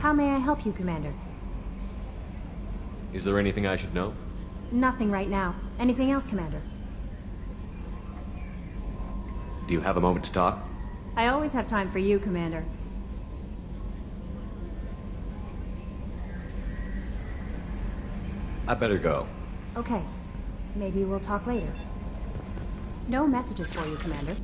How may I help you, Commander? Is there anything I should know? Nothing right now. Anything else, Commander? Do you have a moment to talk? I always have time for you, Commander. I better go. Okay. Maybe we'll talk later. No messages for you, Commander.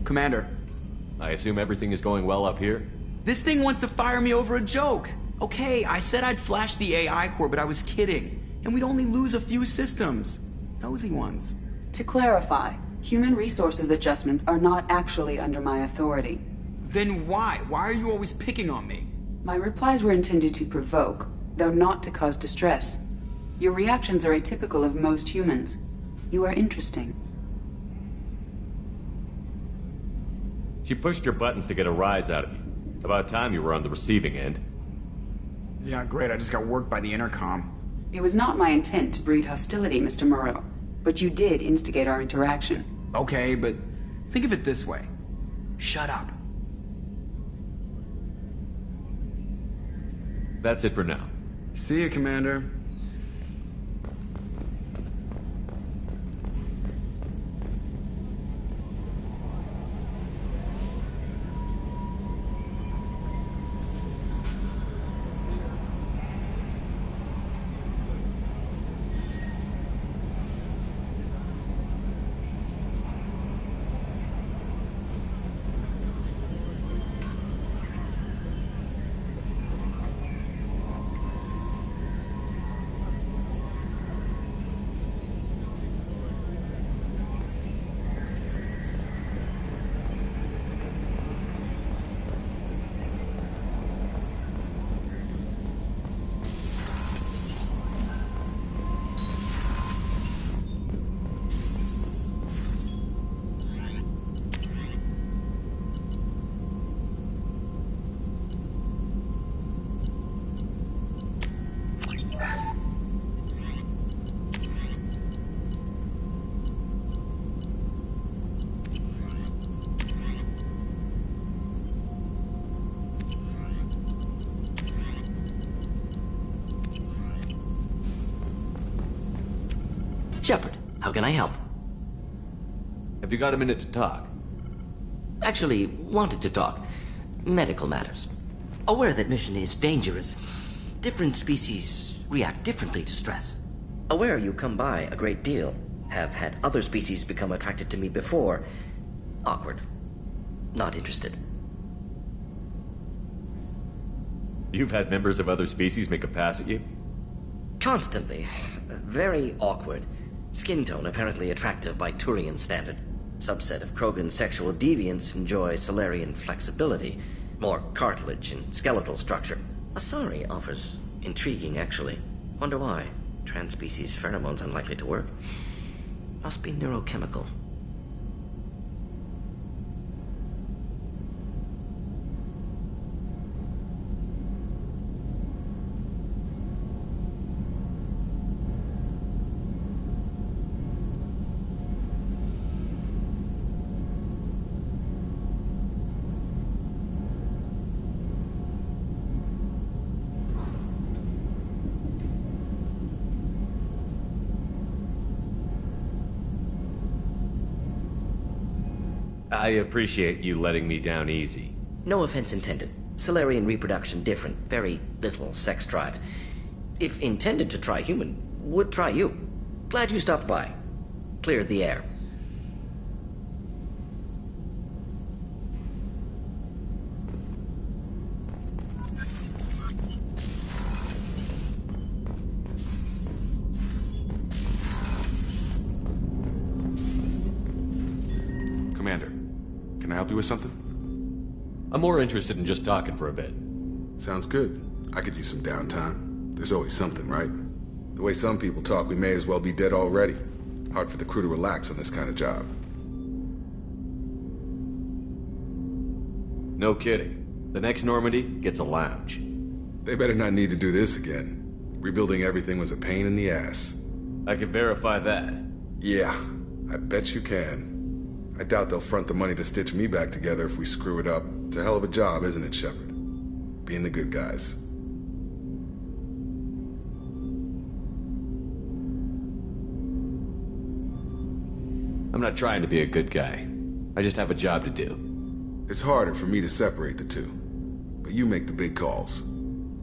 Commander. I assume everything is going well up here? This thing wants to fire me over a joke. Okay, I said I'd flash the AI core, but I was kidding. And we'd only lose a few systems. Nosy ones. To clarify, human resources adjustments are not actually under my authority. Then why? Why are you always picking on me? My replies were intended to provoke, though not to cause distress. Your reactions are atypical of most humans. You are interesting. She pushed your buttons to get a rise out of you. About time you were on the receiving end. Yeah, great. I just got worked by the intercom. It was not my intent to breed hostility, Mr. Moreau, but you did instigate our interaction. Okay, but think of it this way. Shut up. That's it for now. See you, Commander. Shepard, how can I help? Have you got a minute to talk? Actually, wanted to talk. Medical matters. Aware that mission is dangerous. Different species react differently to stress. Aware you come by a great deal. Have had other species become attracted to me before. Awkward. Not interested. You've had members of other species make a pass at you? Constantly. Very awkward. Skin tone apparently attractive by Turian standard. Subset of Krogan sexual deviants enjoy Salarian flexibility. More cartilage and skeletal structure. Asari offers intriguing, actually. Wonder why. Trans-species pheromones unlikely to work. Must be neurochemical. I appreciate you letting me down easy. No offense intended. Salarian reproduction different. Very little sex drive. If intended to try human, would try you. Glad you stopped by. Cleared the air. Commander, can I help you with something? I'm more interested in just talking for a bit. Sounds good. I could use some downtime. There's always something, right? The way some people talk, we may as well be dead already. Hard for the crew to relax on this kind of job. No kidding. The next Normandy gets a lounge. They better not need to do this again. Rebuilding everything was a pain in the ass. I can verify that. Yeah, I bet you can. I doubt they'll front the money to stitch me back together if we screw it up. It's a hell of a job, isn't it, Shepard? Being the good guys. I'm not trying to be a good guy. I just have a job to do. It's harder for me to separate the two. But you make the big calls.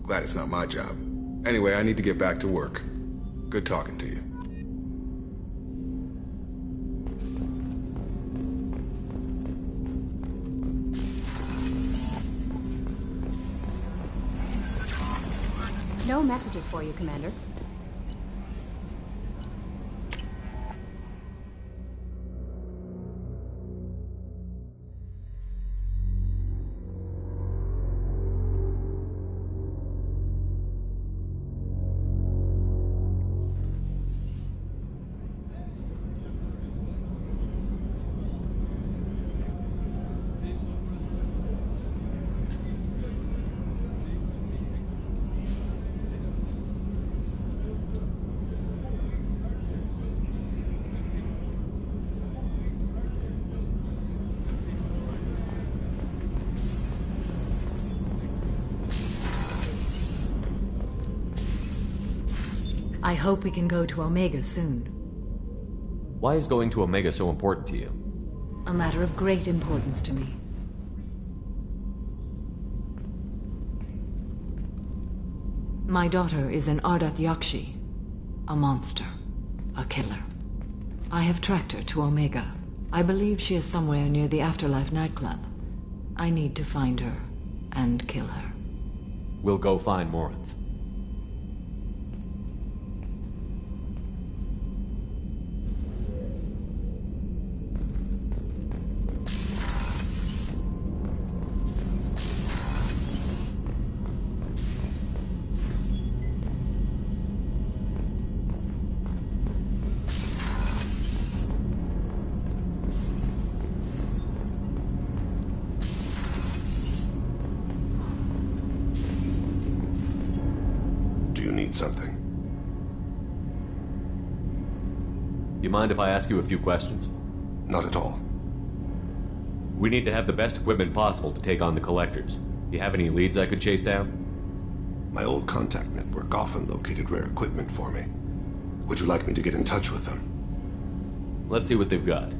Glad it's not my job. Anyway, I need to get back to work. Good talking to you. No messages for you, Commander. I hope we can go to Omega soon. Why is going to Omega so important to you? A matter of great importance to me. My daughter is an Ardat Yakshi, a monster, a killer. I have tracked her to Omega. I believe she is somewhere near the Afterlife nightclub. I need to find her and kill her. We'll go find Morinth. Something. You mind if I ask you a few questions? Not at all. We need to have the best equipment possible to take on the Collectors. You have any leads I could chase down? My old contact network often located rare equipment for me. Would you like me to get in touch with them? Let's see what they've got.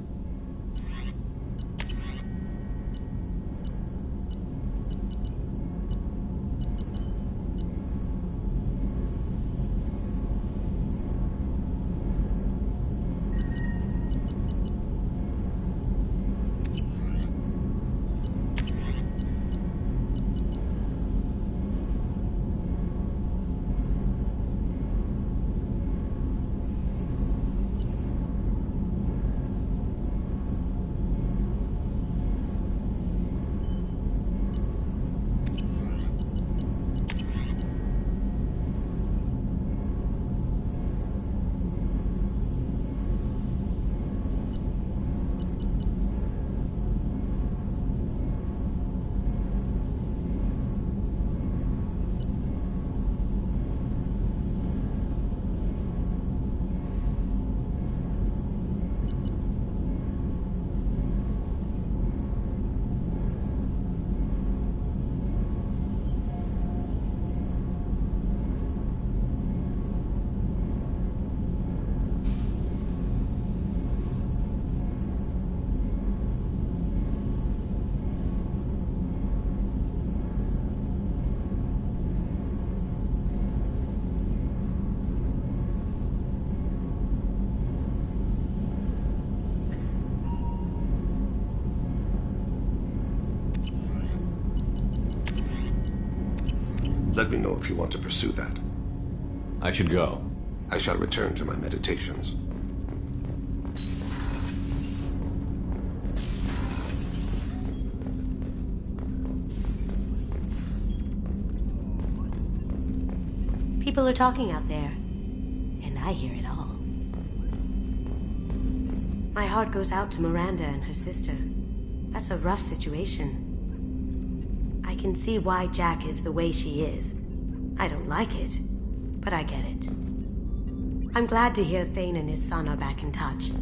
Let me know if you want to pursue that. I should go. I shall return to my meditations. People are talking out there, and I hear it all. My heart goes out to Miranda and her sister. That's a rough situation. can see why Jack is the way she is. I don't like it, but I get it. I'm glad to hear Thane and his son are back in touch.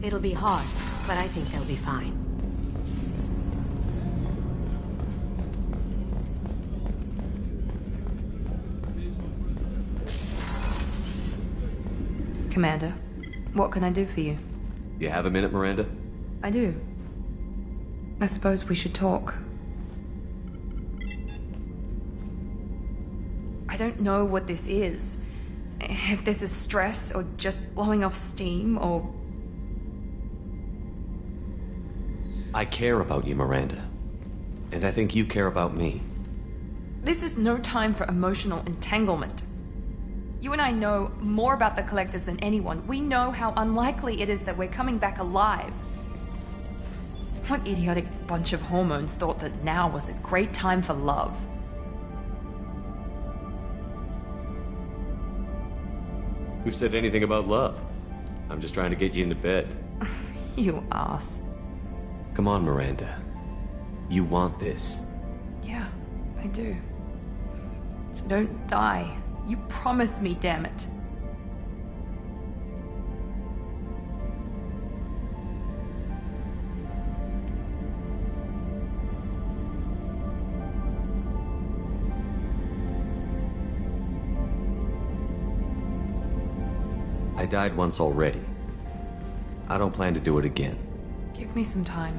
It'll be hard, but I think they'll be fine. Commander, what can I do for you? You have a minute, Miranda? I do. I suppose we should talk. I don't know what this is. If this is stress, or just blowing off steam, or... I care about you, Miranda. And I think you care about me. This is no time for emotional entanglement. You and I know more about the Collectors than anyone. We know how unlikely it is that we're coming back alive. What idiotic bunch of hormones thought that now was a great time for love? Who said anything about love? I'm just trying to get you into bed. You ass. Come on, Miranda. You want this. Yeah, I do. So don't die. You promised me, damn it. I died once already. I don't plan to do it again. Give me some time.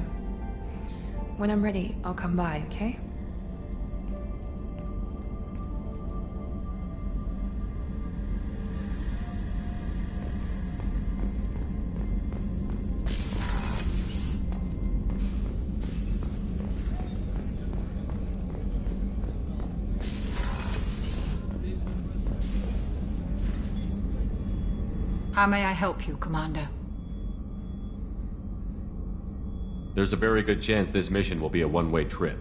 When I'm ready, I'll come by, okay? How may I help you, Commander? There's a very good chance this mission will be a one-way trip.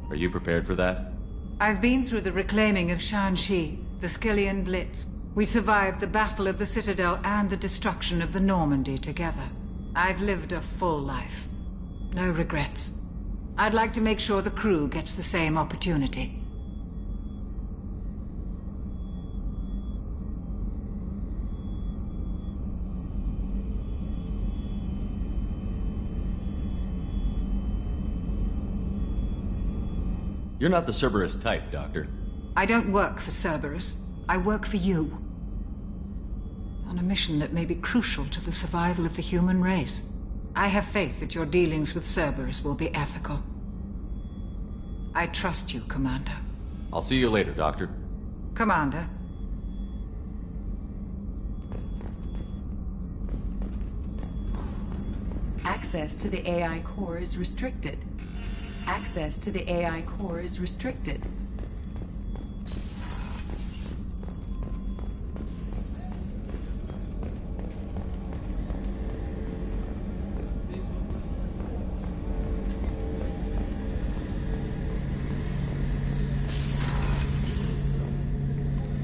Are you prepared for that? I've been through the reclaiming of Shanxi, the Skillian Blitz. We survived the Battle of the Citadel and the destruction of the Normandy together. I've lived a full life. No regrets. I'd like to make sure the crew gets the same opportunity. You're not the Cerberus type, Doctor. I don't work for Cerberus. I work for you. On a mission that may be crucial to the survival of the human race. I have faith that your dealings with Cerberus will be ethical. I trust you, Commander. I'll see you later, Doctor. Commander. Access to the AI core is restricted. Access to the AI core is restricted.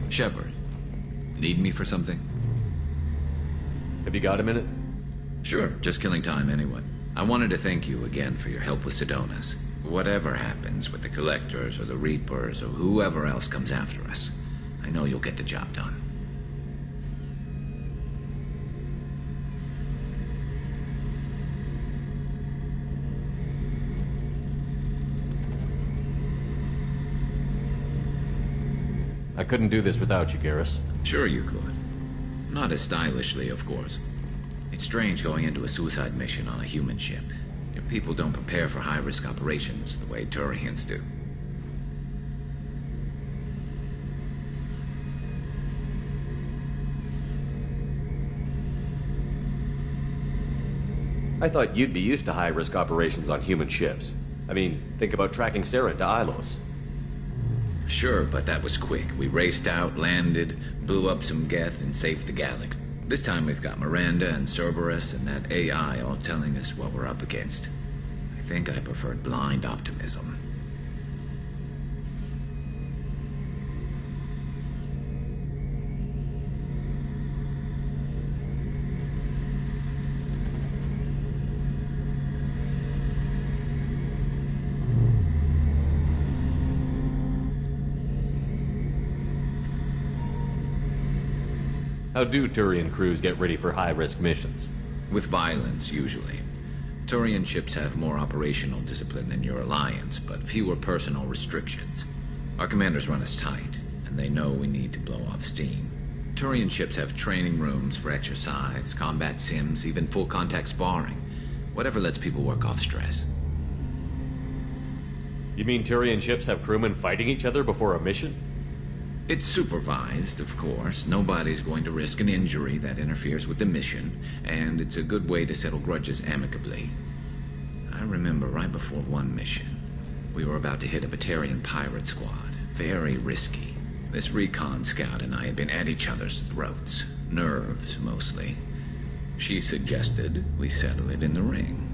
Shepard, need me for something? Have you got a minute? Sure, just killing time anyway. I wanted to thank you again for your help with Sidonis. Whatever happens with the Collectors or the Reapers or whoever else comes after us, I know you'll get the job done. I couldn't do this without you, Garrus. Sure you could. Not as stylishly, of course. It's strange going into a suicide mission on a human ship. Your people don't prepare for high-risk operations the way Turians do. I thought you'd be used to high-risk operations on human ships. I mean, think about tracking Sarah to Ilos. Sure, but that was quick. We raced out, landed, blew up some Geth, and saved the galaxy. This time we've got Miranda and Cerberus and that AI all telling us what we're up against. I think I preferred blind optimism. How do Turian crews get ready for high-risk missions? With violence, usually. Turian ships have more operational discipline than your alliance, but fewer personal restrictions. Our commanders run us tight, and they know we need to blow off steam. Turian ships have training rooms for exercise, combat sims, even full-contact sparring. Whatever lets people work off stress. You mean Turian ships have crewmen fighting each other before a mission? It's supervised, of course. Nobody's going to risk an injury that interferes with the mission, and it's a good way to settle grudges amicably. I remember right before one mission, we were about to hit a Batarian pirate squad. Very risky. This recon scout and I had been at each other's throats. Nerves, mostly. She suggested we settle it in the ring.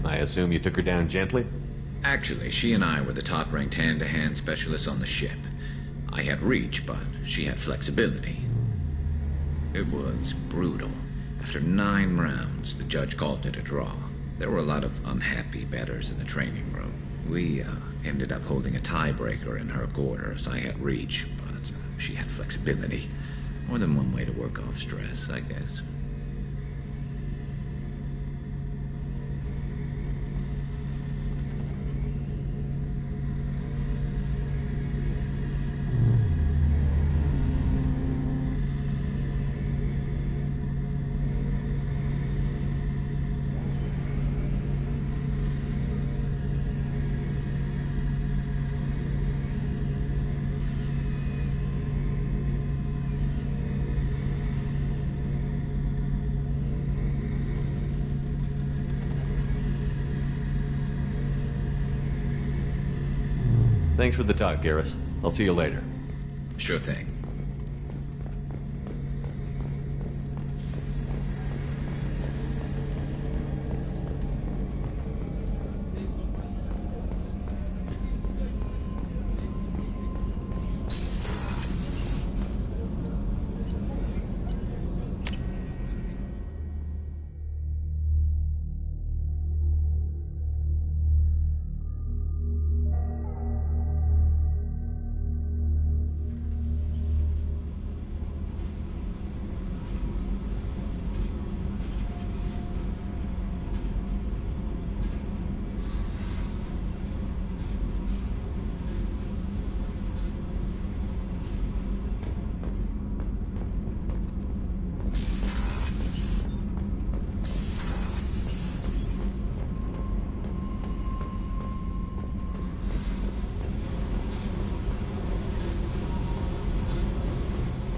I assume you took her down gently? Actually, she and I were the top-ranked hand-to-hand specialists on the ship. I had reach, but she had flexibility. It was brutal. After 9 rounds, the judge called it a draw. There were a lot of unhappy bettors in the training room. We ended up holding a tiebreaker in her quarters. I had reach, but she had flexibility. More than one way to work off stress, I guess. Thanks for the talk, Garrus. I'll see you later. Sure thing.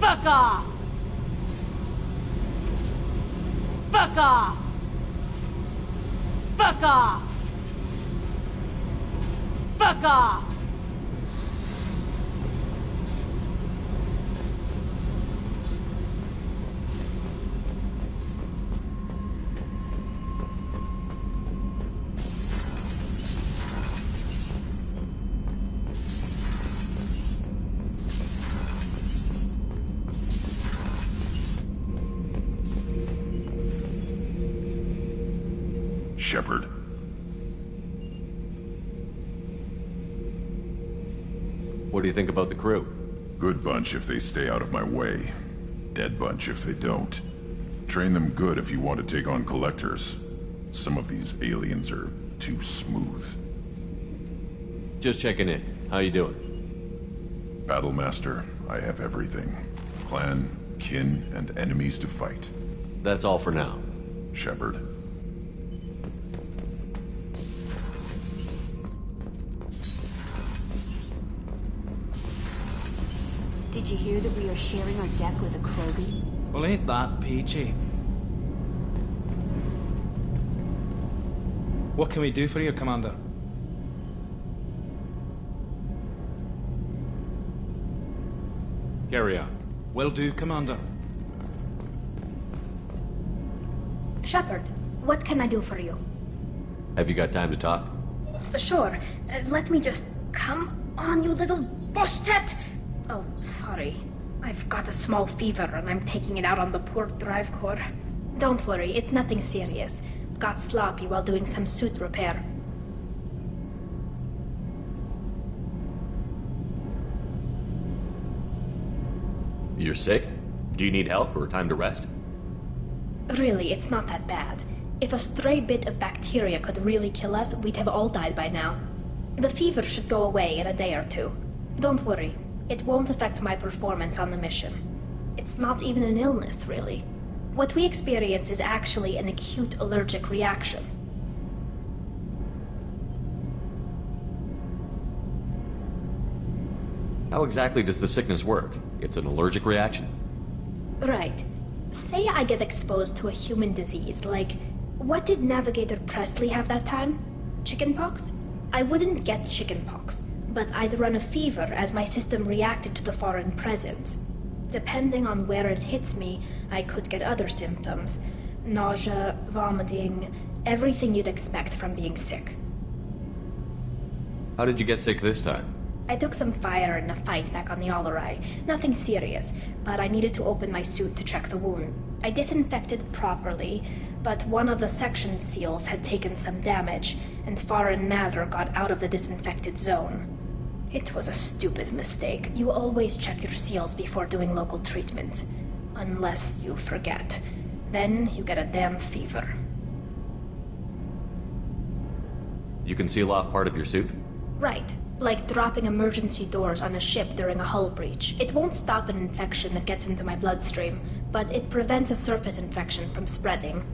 Fuck off! Fuck off! Fuck off! Fuck off! Shepard. What do you think about the crew? Good bunch if they stay out of my way. Dead bunch if they don't. Train them good if you want to take on collectors. Some of these aliens are too smooth. Just checking in. How you doing? Battlemaster, I have everything. Clan, kin, and enemies to fight. That's all for now. Shepard. Did you hear that we are sharing our deck with a Krogan? Well, ain't that peachy? What can we do for you, Commander? Carry on. Will do, Commander. Shepard, what can I do for you? Have you got time to talk? Sure. Let me just... Come on, you little bushtet! Oh, sorry. I've got a small fever and I'm taking it out on the poor drive core. Don't worry, it's nothing serious. Got sloppy while doing some suit repair. You're sick? Do you need help or time to rest? Really, it's not that bad. If a stray bit of bacteria could really kill us, we'd have all died by now. The fever should go away in a day or two. Don't worry, it won't affect my performance on the mission. It's not even an illness, really. What we experience is actually an acute allergic reaction. How exactly does the sickness work? It's an allergic reaction? Right. Say I get exposed to a human disease, like, what did Navigator Presley have that time? Chickenpox? I wouldn't get chickenpox, but I'd run a fever as my system reacted to the foreign presence. Depending on where it hits me, I could get other symptoms. Nausea, vomiting, everything you'd expect from being sick. How did you get sick this time? I took some fire in a fight back on the Allerai. Nothing serious, but I needed to open my suit to check the wound. I disinfected properly, but one of the section seals had taken some damage, and foreign matter got out of the disinfected zone. It was a stupid mistake. You always check your seals before doing local treatment. Unless you forget. Then you get a damn fever. You can seal off part of your suit? Right. Like dropping emergency doors on a ship during a hull breach. It won't stop an infection that gets into my bloodstream, but it prevents a surface infection from spreading.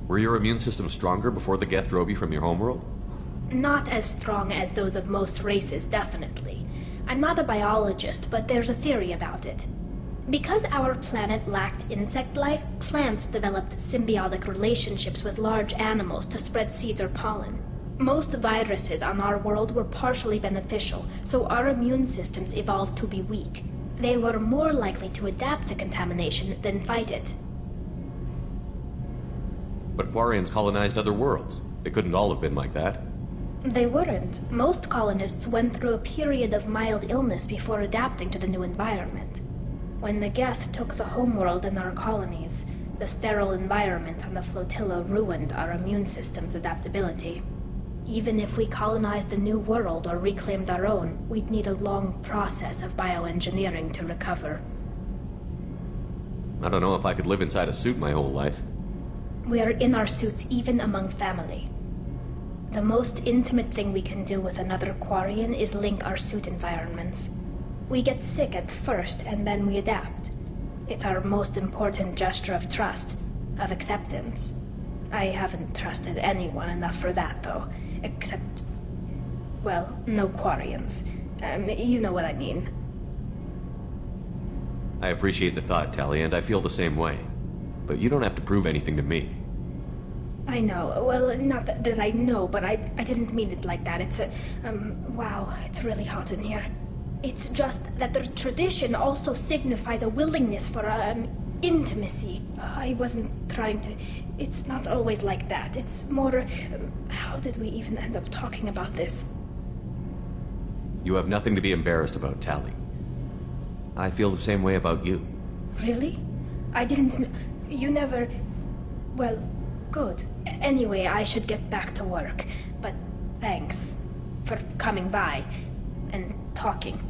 Were your immune system stronger before the Geth drove you from your homeworld? Not as strong as those of most races, definitely. I'm not a biologist, but there's a theory about it. Because our planet lacked insect life, plants developed symbiotic relationships with large animals to spread seeds or pollen. Most viruses on our world were partially beneficial, so our immune systems evolved to be weak. They were more likely to adapt to contamination than fight it. But Quarians colonized other worlds. They couldn't all have been like that. They weren't. Most colonists went through a period of mild illness before adapting to the new environment. When the Geth took the homeworld in our colonies, the sterile environment on the flotilla ruined our immune system's adaptability. Even if we colonized a new world or reclaimed our own, we'd need a long process of bioengineering to recover. I don't know if I could live inside a suit my whole life. We are in our suits even among family. The most intimate thing we can do with another Quarian is link our suit environments. We get sick at first, and then we adapt. It's our most important gesture of trust, of acceptance. I haven't trusted anyone enough for that, though. Except, well, no Quarians. You know what I mean. I appreciate the thought, Tali, and I feel the same way. But you don't have to prove anything to me. I know. Well, not that I know, but I didn't mean it like that. It's wow, it's really hot in here. It's just that the tradition also signifies a willingness for, intimacy. I wasn't trying to... It's not always like that. It's more... how did we even end up talking about this? You have nothing to be embarrassed about, Tali. I feel the same way about you. Really? I didn't... You never... Well, good. Anyway, I should get back to work. But thanks for coming by and talking.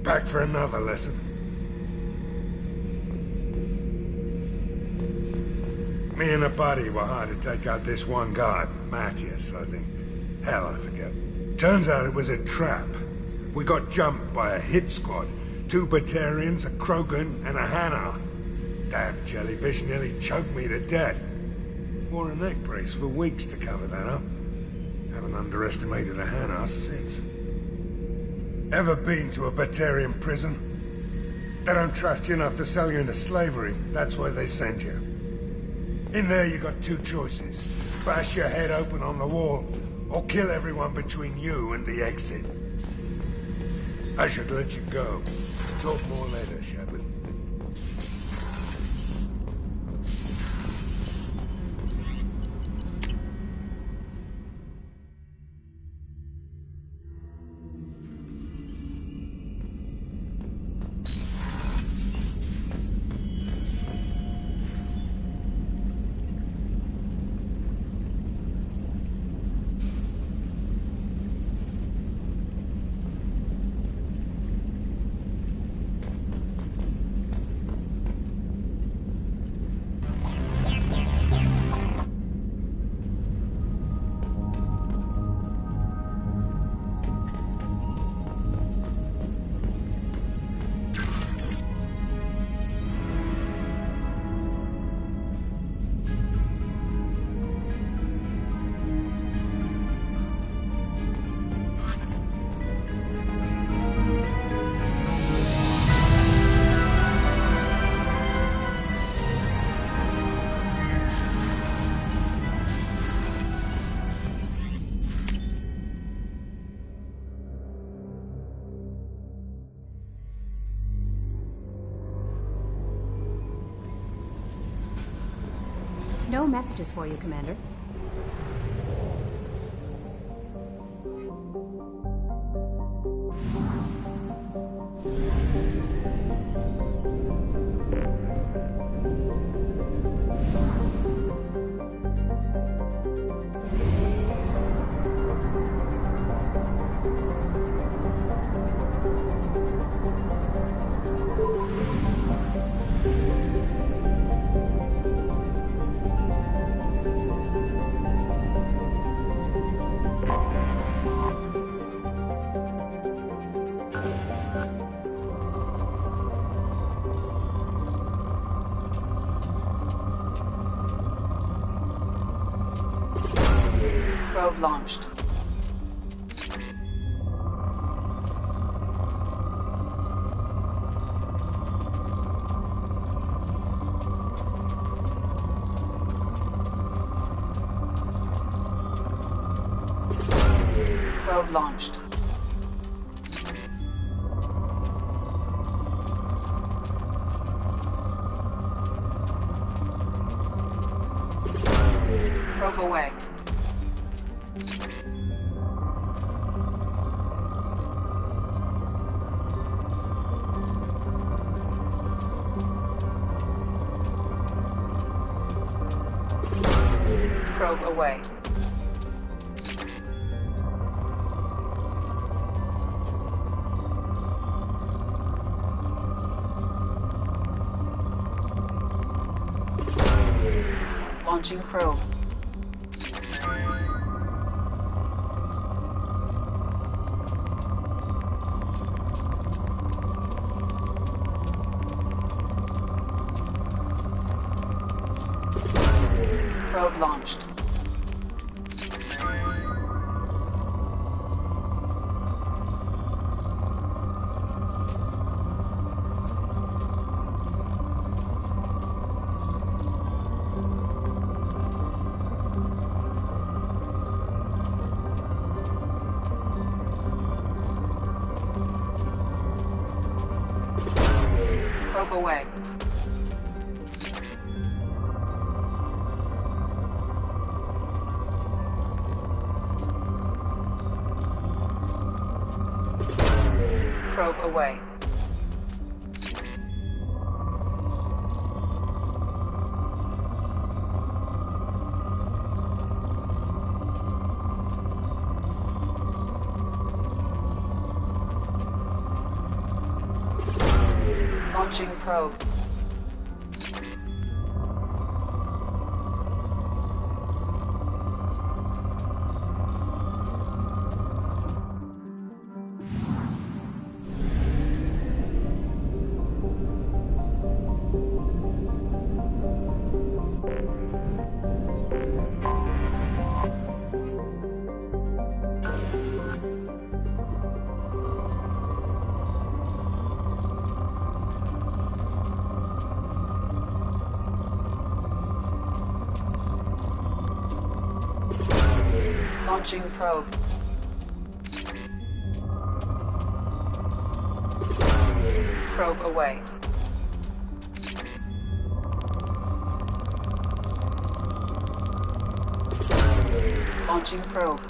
Back for another lesson. Me and a buddy were hired to take out this one guy, Matthias, I think. Hell, I forget. Turns out it was a trap. We got jumped by a hit squad. 2 Batarians, a Krogan, and a Hanar. Damn jellyfish nearly choked me to death. Wore a neck brace for weeks to cover that up. Haven't underestimated a Hanar since. Ever been to a Batarian prison? They don't trust you enough to sell you into slavery. That's where they send you. In there you got 2 choices. Bash your head open on the wall, or kill everyone between you and the exit. I should let you go. Talk more later, Shepard. No messages for you, Commander. Probe launched. Probe launched. Probe away. Probe away. Launching probe. Probe launched. Probe away. Probe away. Launching probe. Launching probe. Probe away. Launching probe.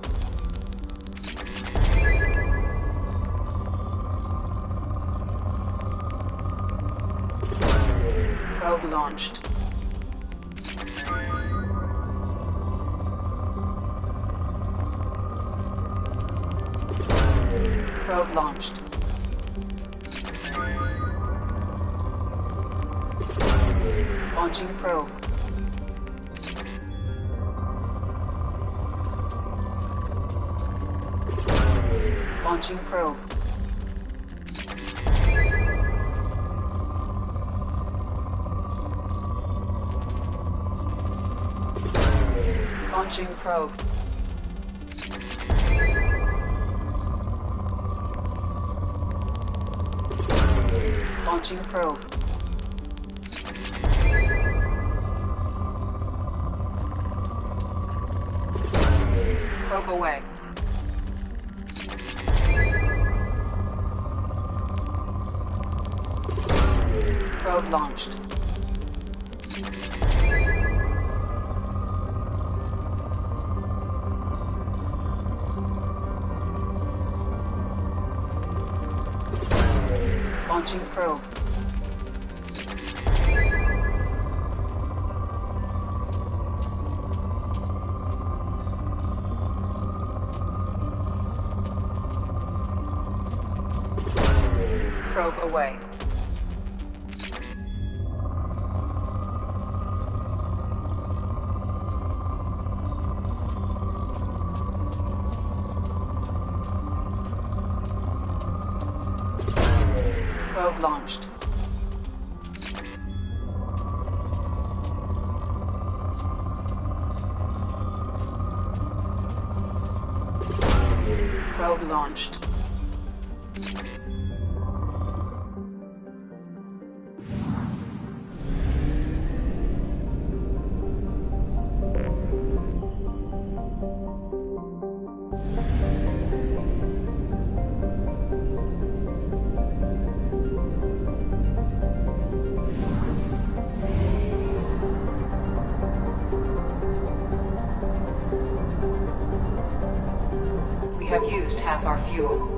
Probe launched. Probe launched. Launching probe. Launching probe. Launching probe. Launching probe. Probe away. Probe launched. Launching probe. Probe away. Probe launched. Probe launched. We have used half our fuel.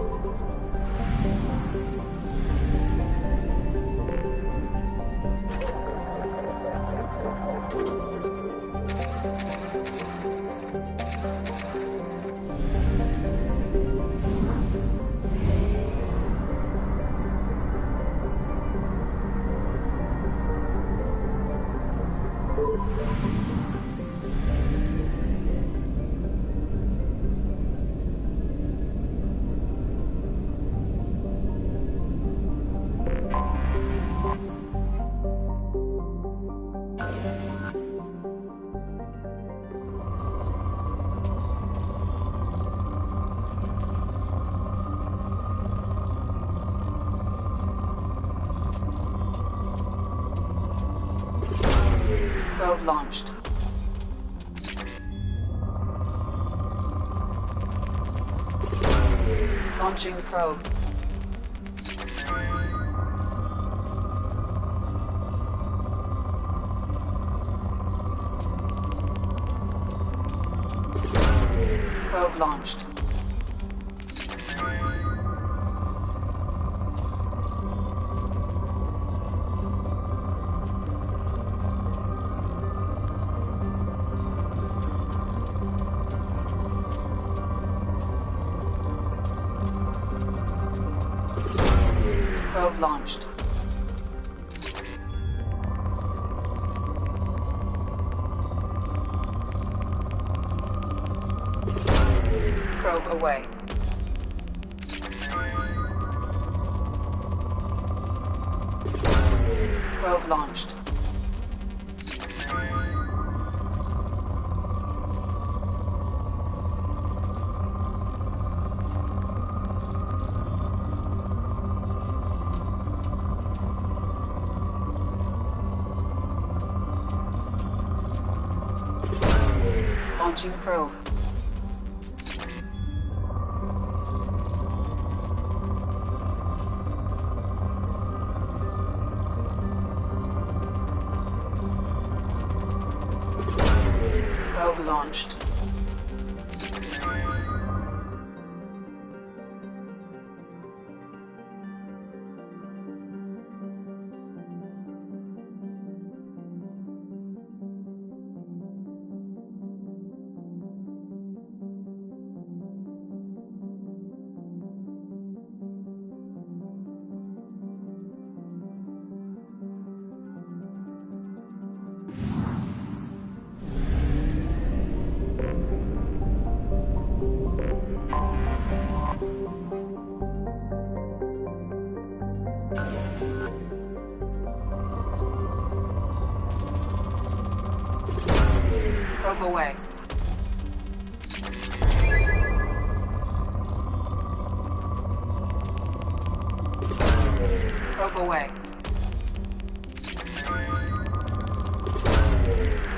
Probe launched. Launching probe. Probe launched. Probe launched. Probe away. Probe launched. Launching probe. Probe launched. Probe away. Probe away.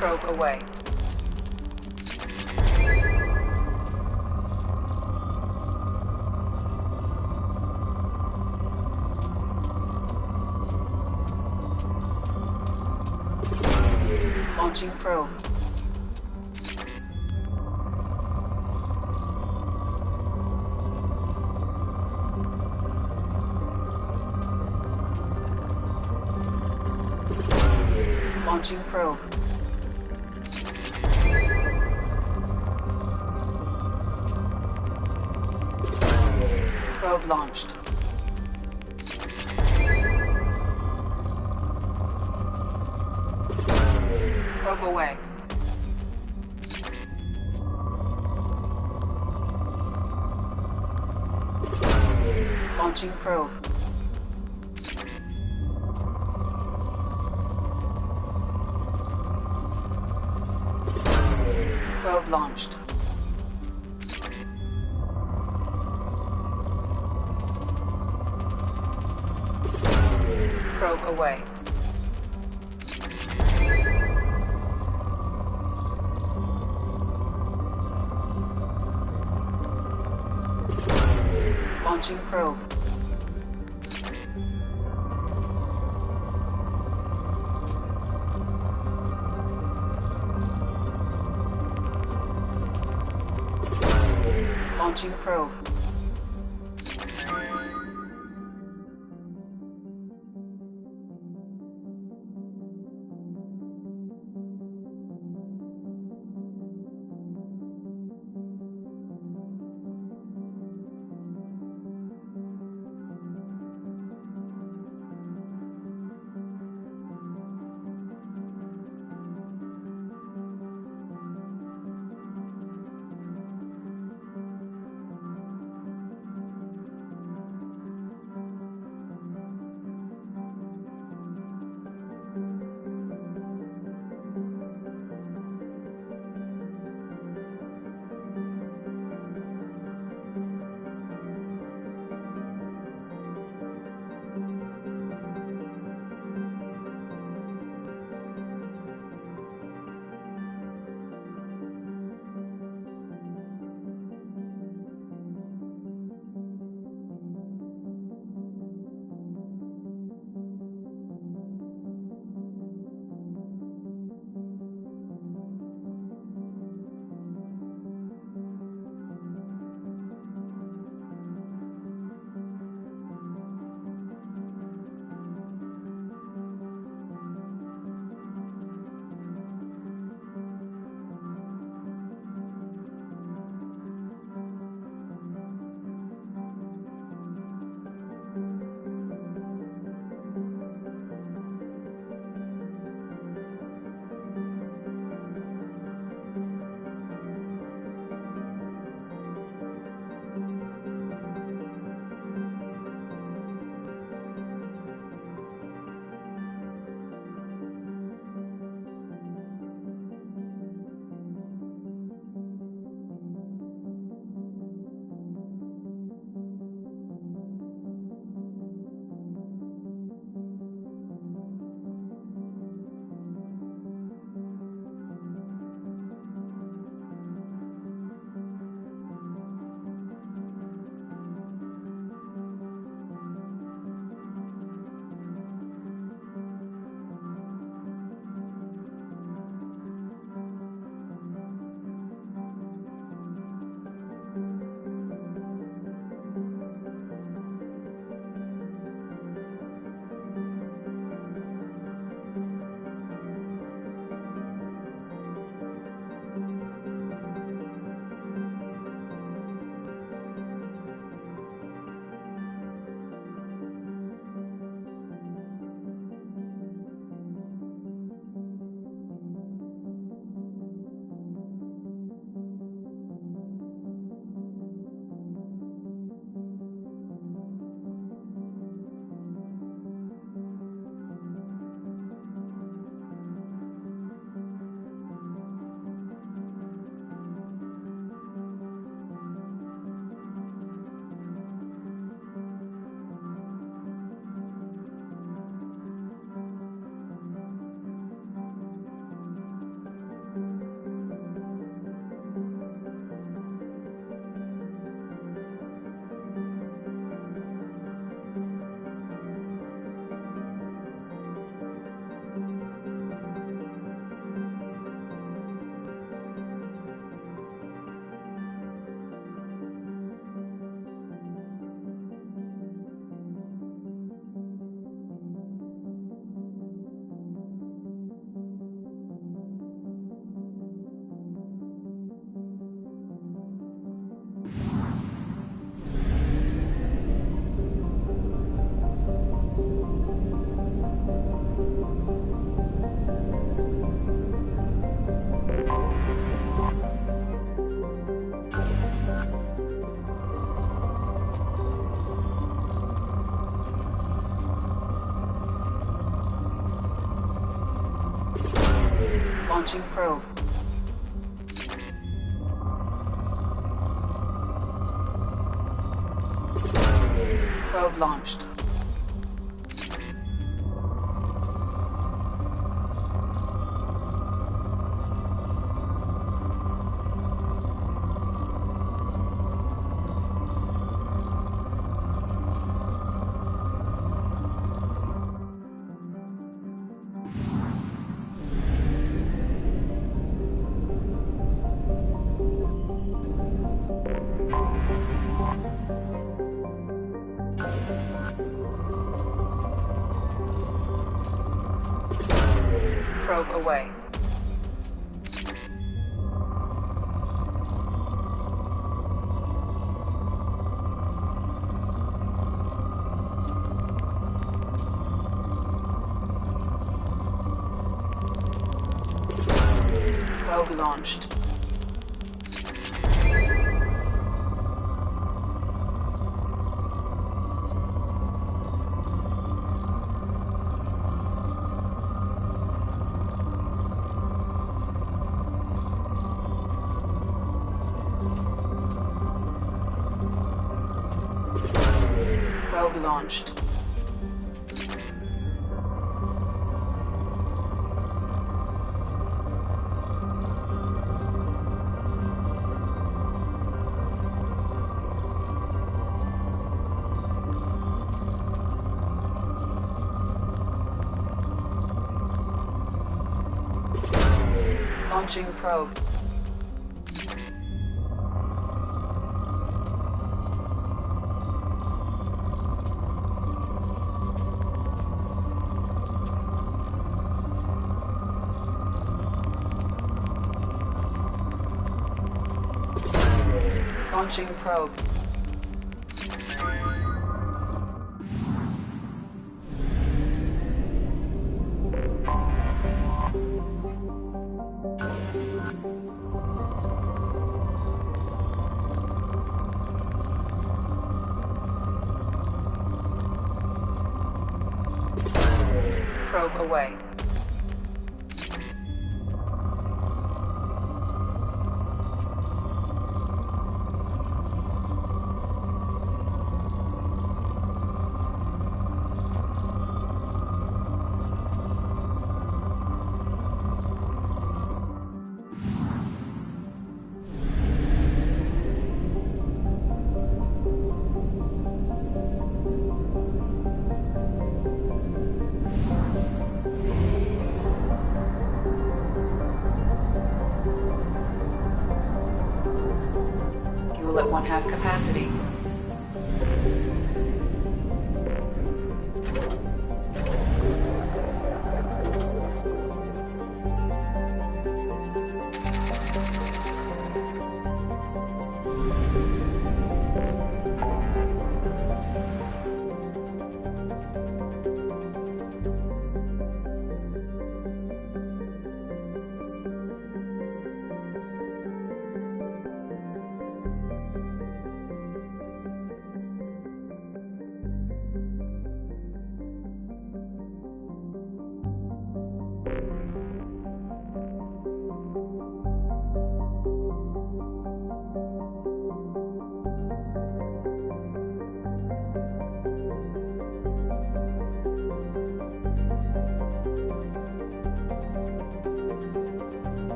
Probe away. Launching probe. Launching probe. Probe launched. Probe away. Launching probe. Probe launched. Probe away. Launching probe. Launching probe. Launching probe. Probe launched. Probe away. Probe launched. Probe launched. Launching probe. Launching probe. Probe away. Fuel at 1/2 capacity.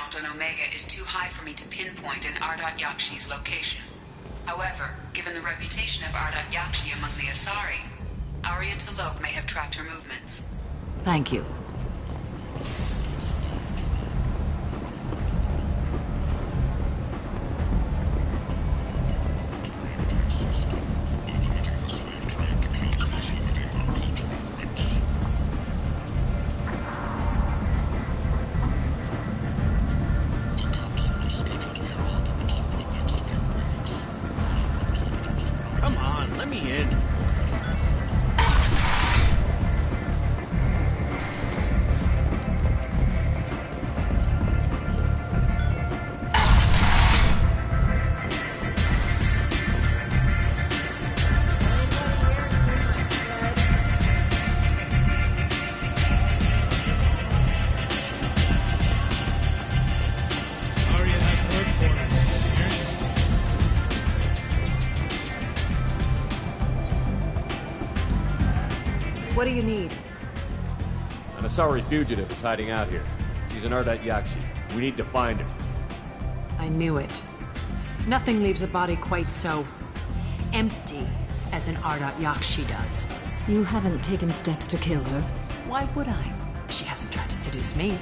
count on Omega is too high for me to pinpoint an Ardat Yakshi's location. However, given the reputation of Ardat Yakshi among the Asari, Arya T'Loak may have tracked her movements. Thank you. Come on, let me in. Arya has work for me. What do you need? An Asari fugitive is hiding out here. She's an Ardat Yakshi. We need to find her. I knew it. Nothing leaves a body quite so empty as an Ardat Yakshi does. You haven't taken steps to kill her. Why would I? She hasn't tried to seduce me.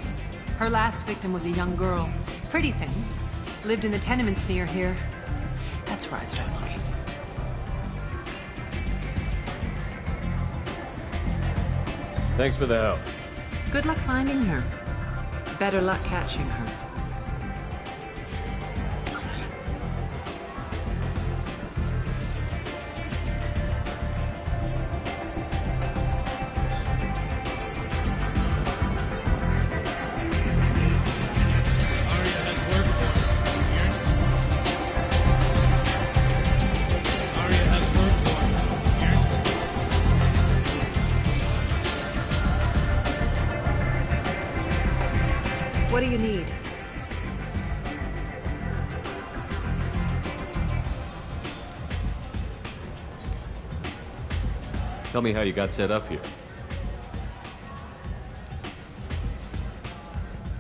Her last victim was a young girl. Pretty thing. Lived in the tenements near here. That's where I started looking. Thanks for the help. Good luck finding her. Better luck catching her. Arya has work for me. Arya has work for me. What do you need? Tell me how you got set up here.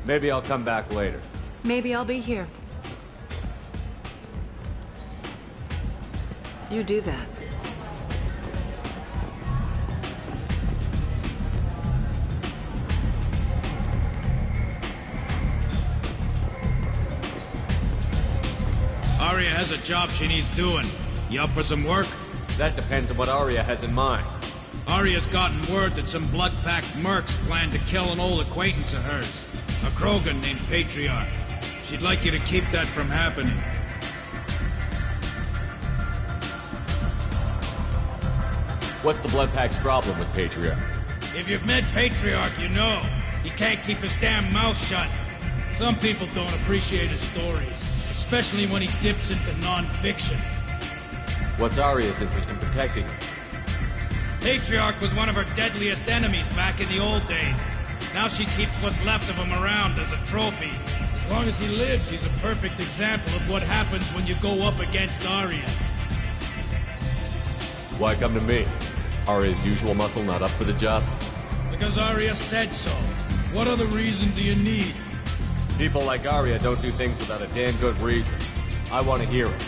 Maybe I'll come back later. Maybe I'll be here. You do that. Arya has a job she needs doing. You up for some work? That depends on what Arya has in mind. Arya's gotten word that some blood-packed mercs plan to kill an old acquaintance of hers, a Krogan named Patriarch. She'd like you to keep that from happening. What's the Bloodpack's problem with Patriarch? If you've met Patriarch, you know. He can't keep his damn mouth shut. Some people don't appreciate his stories, especially when he dips into non-fiction. What's Arya's interest in protecting him? Patriarch was one of her deadliest enemies back in the old days. Now she keeps what's left of him around as a trophy. As long as he lives, he's a perfect example of what happens when you go up against Arya. Why come to me? Arya's usual muscle not up for the job? Because Arya said so. What other reason do you need? People like Arya don't do things without a damn good reason. I want to hear it.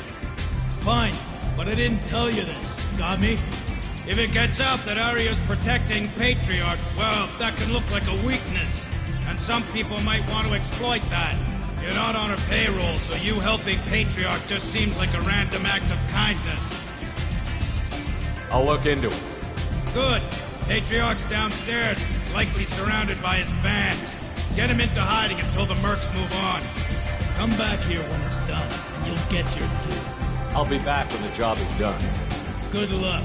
Fine, but I didn't tell you this. Got me? If it gets out that Arya's protecting Patriarch, well, that can look like a weakness. And some people might want to exploit that. You're not on her payroll, so you helping Patriarch just seems like a random act of kindness. I'll look into it. Good. Patriarch's downstairs, likely surrounded by his fans. Get him into hiding until the mercs move on. Come back here when it's done, and you'll get your due. I'll be back when the job is done. Good luck.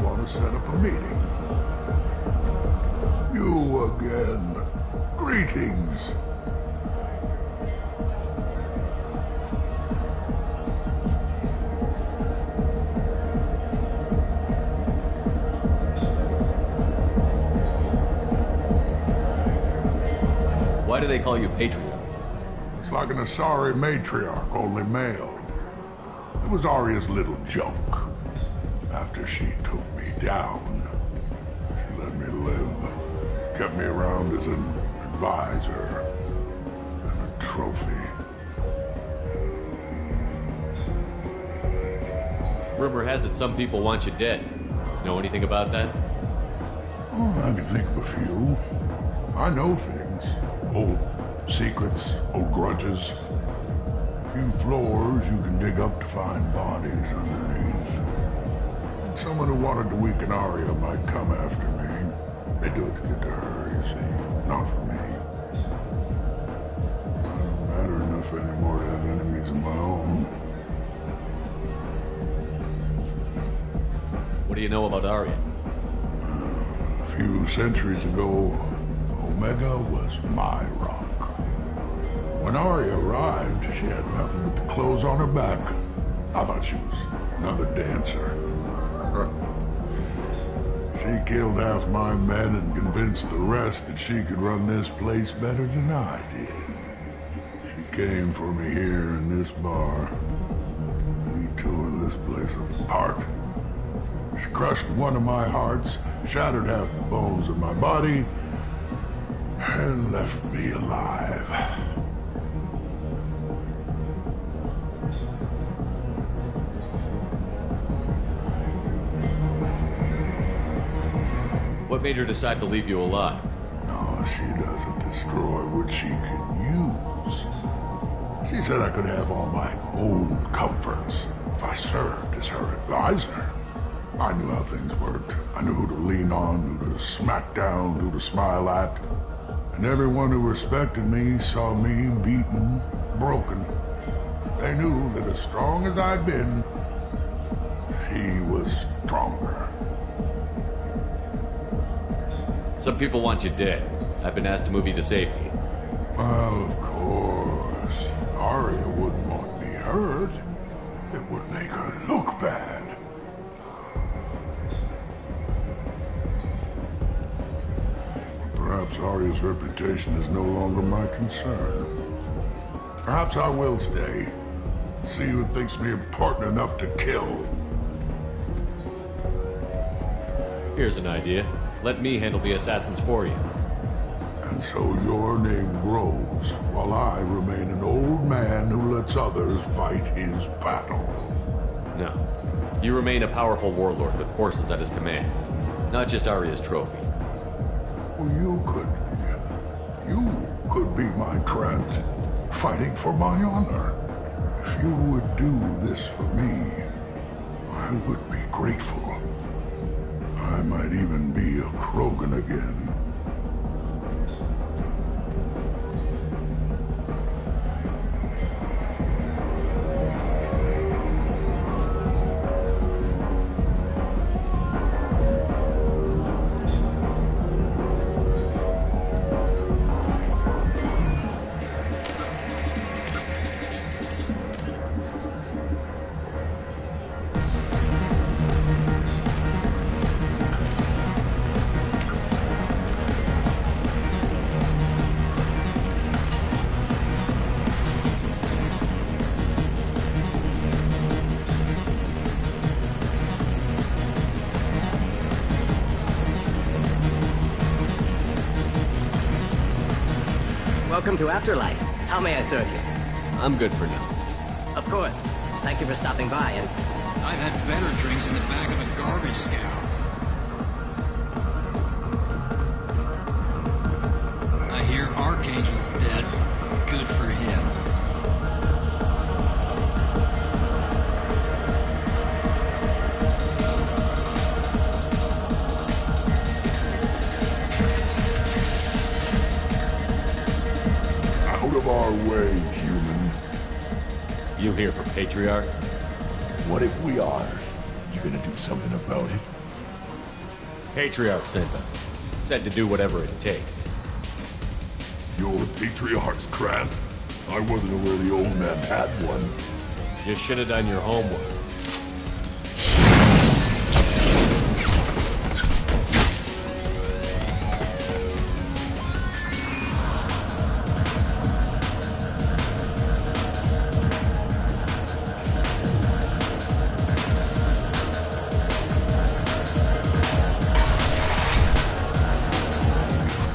want to set up a meeting. You again. Greetings. Why do they call you Patriarch? It's like an Asari matriarch, only male. It was Arya's little joke. After she took me down, she let me live. Kept me around as an advisor and a trophy. Rumor has it some people want you dead. Know anything about that? Oh, I can think of a few. I know things. Old secrets, old grudges. A few floors you can dig up to find bodies underneath. And someone who wanted to weaken Arya might come after me. They do it to get to her, you see. Not for me. I don't matter enough anymore to have enemies of my own. What do you know about Arya? A few centuries ago, Omega was my rock. When Arya arrived, she had nothing but the clothes on her back. I thought she was another dancer. She killed half my men and convinced the rest that she could run this place better than I did. She came for me here in this bar. We tore this place apart. She crushed one of my hearts, shattered half the bones of my body, and left me alive. What made her decide to leave you alive? No, she doesn't destroy what she can use. She said I could have all my old comforts if I served as her advisor. I knew how things worked. I knew who to lean on, who to smack down, who to smile at. And everyone who respected me saw me beaten, broken. They knew that as strong as I'd been, she was stronger. Some people want you dead. I've been asked to move you to safety. Well, of course. Arya wouldn't want me hurt. It would make her look bad. Perhaps Arya's reputation is no longer my concern. Perhaps I will stay. See who thinks me important enough to kill. Here's an idea. Let me handle the assassins for you. And so your name grows, while I remain an old man who lets others fight his battle. No. You remain a powerful warlord with forces at his command. Not just Arya's trophy. Well, you could be my Krant, fighting for my honor. If you would do this for me, I would be grateful. I might even be a Krogan again. Welcome to Afterlife. How may I serve you? I'm good for now. Of course. Thank you for stopping by, and... I've had better drinks in the back of a garbage scow. I hear Archangel's dead. Good for him. Out of our way, human. You here for Patriarch? What if we are? You gonna do something about it? Patriarch sent us. Said to do whatever it takes. You're the Patriarch's Krant? I wasn't aware the old man had one. You should have done your homework.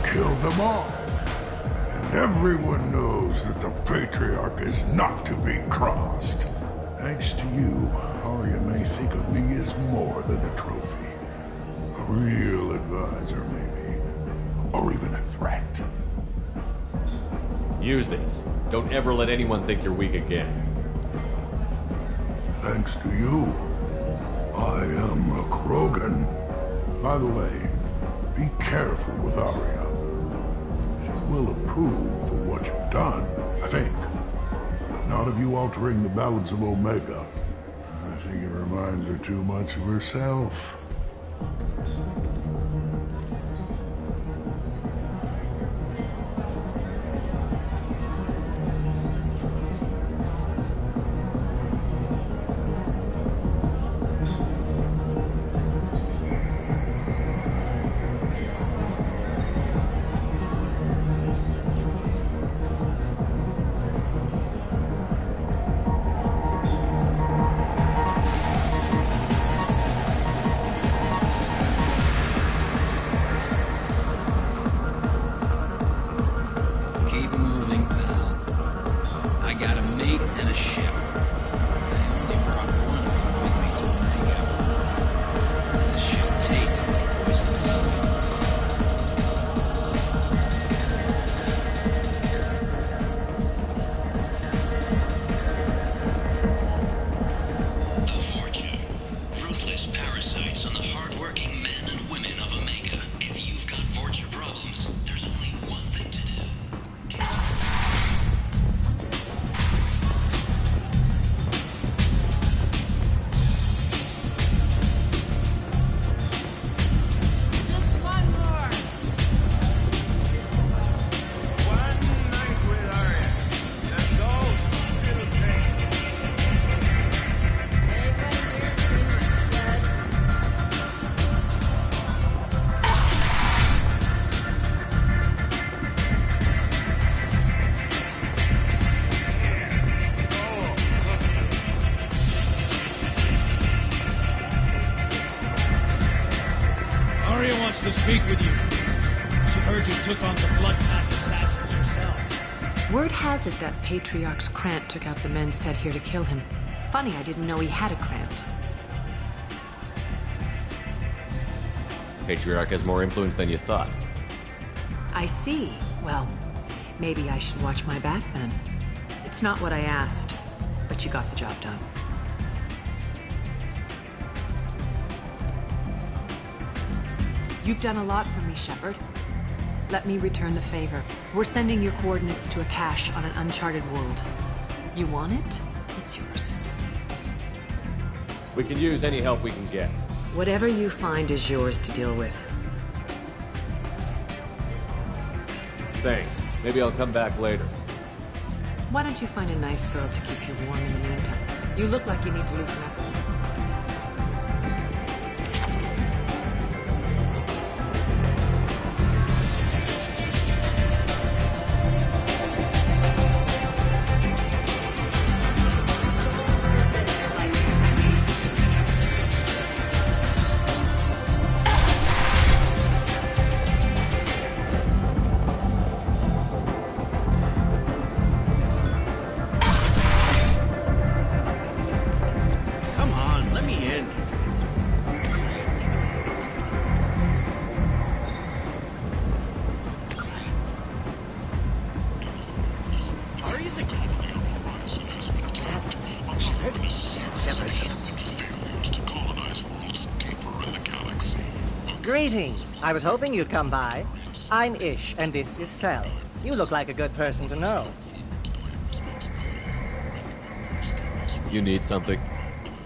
Killed them all. And everyone knows that the Patriarch is not to be crossed. Thanks to you, Arya may think of me as more than a trophy. A real advisor, maybe. Or even a threat. Use this. Don't ever let anyone think you're weak again. Thanks to you, I am a Krogan. By the way, be careful with Arya. She will approve of what you've done, I think. But not of you altering the balance of Omega. I think it reminds her too much of herself. Keep moving, pal. I got a mate and a ship. I only brought one of them with me to Omega. This ship tastes like poison ivy. The Fortune. Ruthless parasites on the hard-working men and women of Omega. If you've got Fortune problems, there's only one thing to do. Just one more. One night with Arya. That's all it'll take. Arya wants to speak with you. She heard you took on the Bloodpath assassins yourself. Word has it that Patriarch's Krant took out the men sent here to kill him. Funny, I didn't know he had a Krant. Patriarch has more influence than you thought. I see. Well, maybe I should watch my back then. It's not what I asked, but you got the job done. You've done a lot for me, Shepard. Let me return the favor. We're sending your coordinates to a cache on an uncharted world. You want it? It's yours. We can use any help we can get. Whatever you find is yours to deal with. Thanks. Maybe I'll come back later. Why don't you find a nice girl to keep you warm in the meantime? You look like you need to loosen up. Come on, let me in. Arya's a... Greetings. I was hoping you'd come by. I'm Ish, and this is Cell. You look like a good person to know. You need something?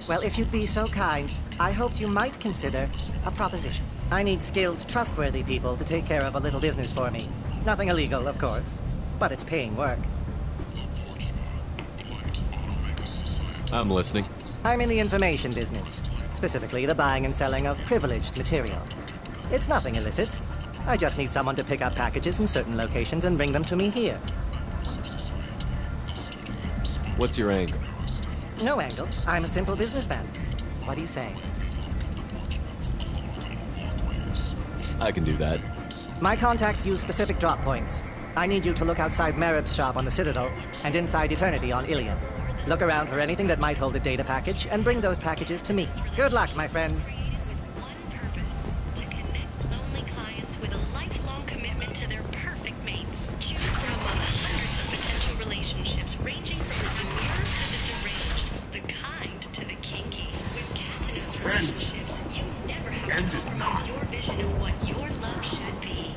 Well, if you'd be so kind, I hoped you might consider a proposition. I need skilled, trustworthy people to take care of a little business for me. Nothing illegal, of course, but it's paying work. I'm listening. I'm in the information business, specifically the buying and selling of privileged material. It's nothing illicit. I just need someone to pick up packages in certain locations and bring them to me here. What's your angle? No angle. I'm a simple businessman. What do you say? I can do that. My contacts use specific drop points. I need you to look outside Merib's shop on the Citadel and inside Eternity on Ilion. Look around for anything that might hold a data package and bring those packages to me. Good luck, my friends. Lonely clients with a lifelong commitment to their perfect mates. Choose from among hundreds of potential relationships ranging from the demure to the deranged, the kind to the kinky. With Cathinus relationships, you never have to compromise your vision of what your love should be.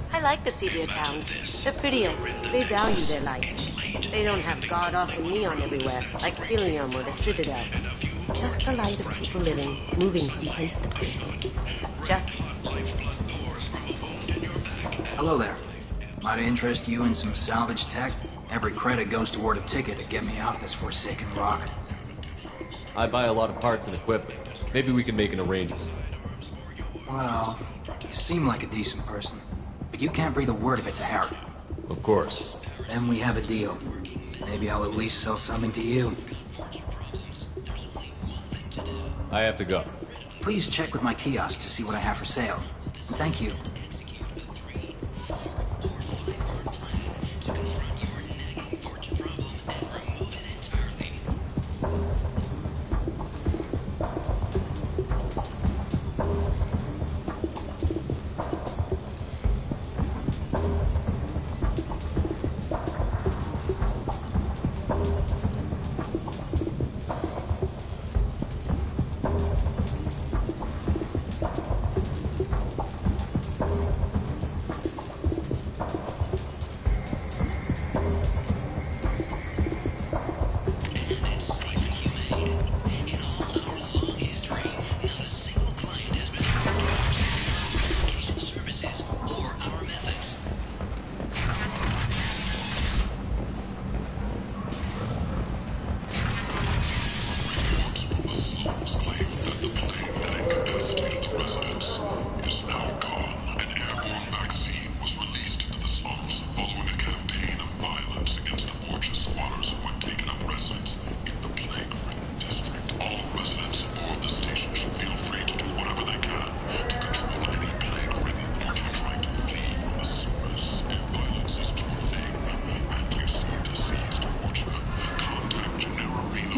I like the Cedia towns. They're prettier. They value their light. They don't have god-off and neon everywhere, like Ilium or the Citadel. Just the light of people living, moving from place to place. Just... Hello there. Might I interest you in some salvage tech? Every credit goes toward a ticket to get me off this forsaken rock. I buy a lot of parts and equipment. Maybe we can make an arrangement. Well, you seem like a decent person. But you can't breathe a word of it to Harry. Of course. Then we have a deal. Maybe I'll at least sell something to you. I have to go. Please check with my kiosk to see what I have for sale. Thank you.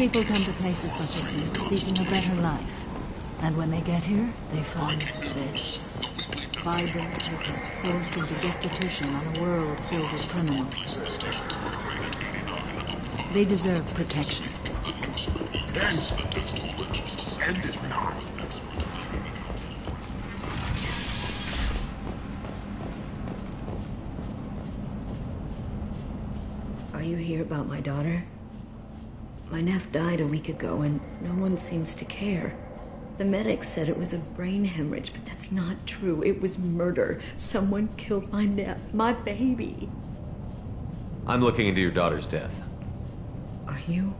People come to places such as this seeking a better life. And when they get here, they find this. Vibrant people forced into destitution on a world filled with criminals. They deserve protection. End this now. Are you here about my daughter? My nephew died a week ago and no one seems to care. The medics said it was a brain hemorrhage, but that's not true. It was murder. Someone killed my nephew, my baby. I'm looking into your daughter's death. Are you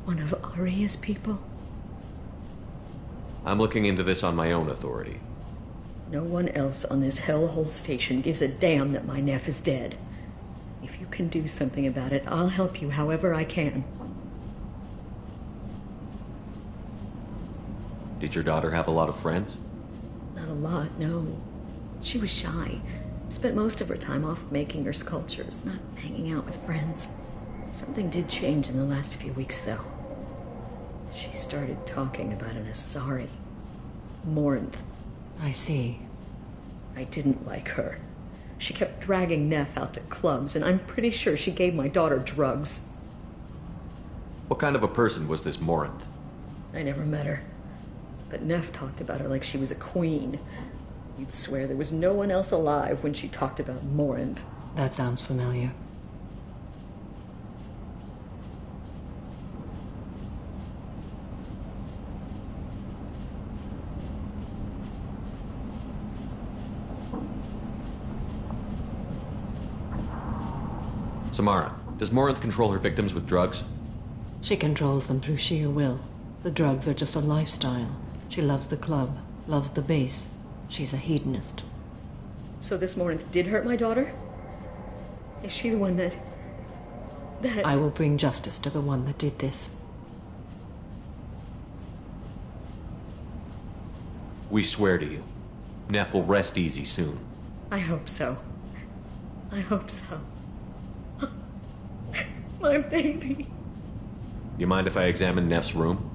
one of Aria's people? I'm looking into this on my own authority. No one else on this hellhole station gives a damn that my nephew is dead. If you can do something about it, I'll help you however I can. Did your daughter have a lot of friends? Not a lot, no. She was shy. Spent most of her time off making her sculptures, not hanging out with friends. Something did change in the last few weeks, though. She started talking about an Asari. Morinth. I see. I didn't like her. She kept dragging Neff out to clubs, and I'm pretty sure she gave my daughter drugs. What kind of a person was this Morinth? I never met her. But Neff talked about her like she was a queen. You'd swear there was no one else alive when she talked about Morinth. That sounds familiar. Samara, does Morinth control her victims with drugs? She controls them through sheer will. The drugs are just a lifestyle. She loves the club, loves the base. She's a hedonist. So this Morinth did hurt my daughter? Is she the one that... I will bring justice to the one that did this. We swear to you. Neff will rest easy soon. I hope so. I hope so. My baby. You mind if I examine Neff's room?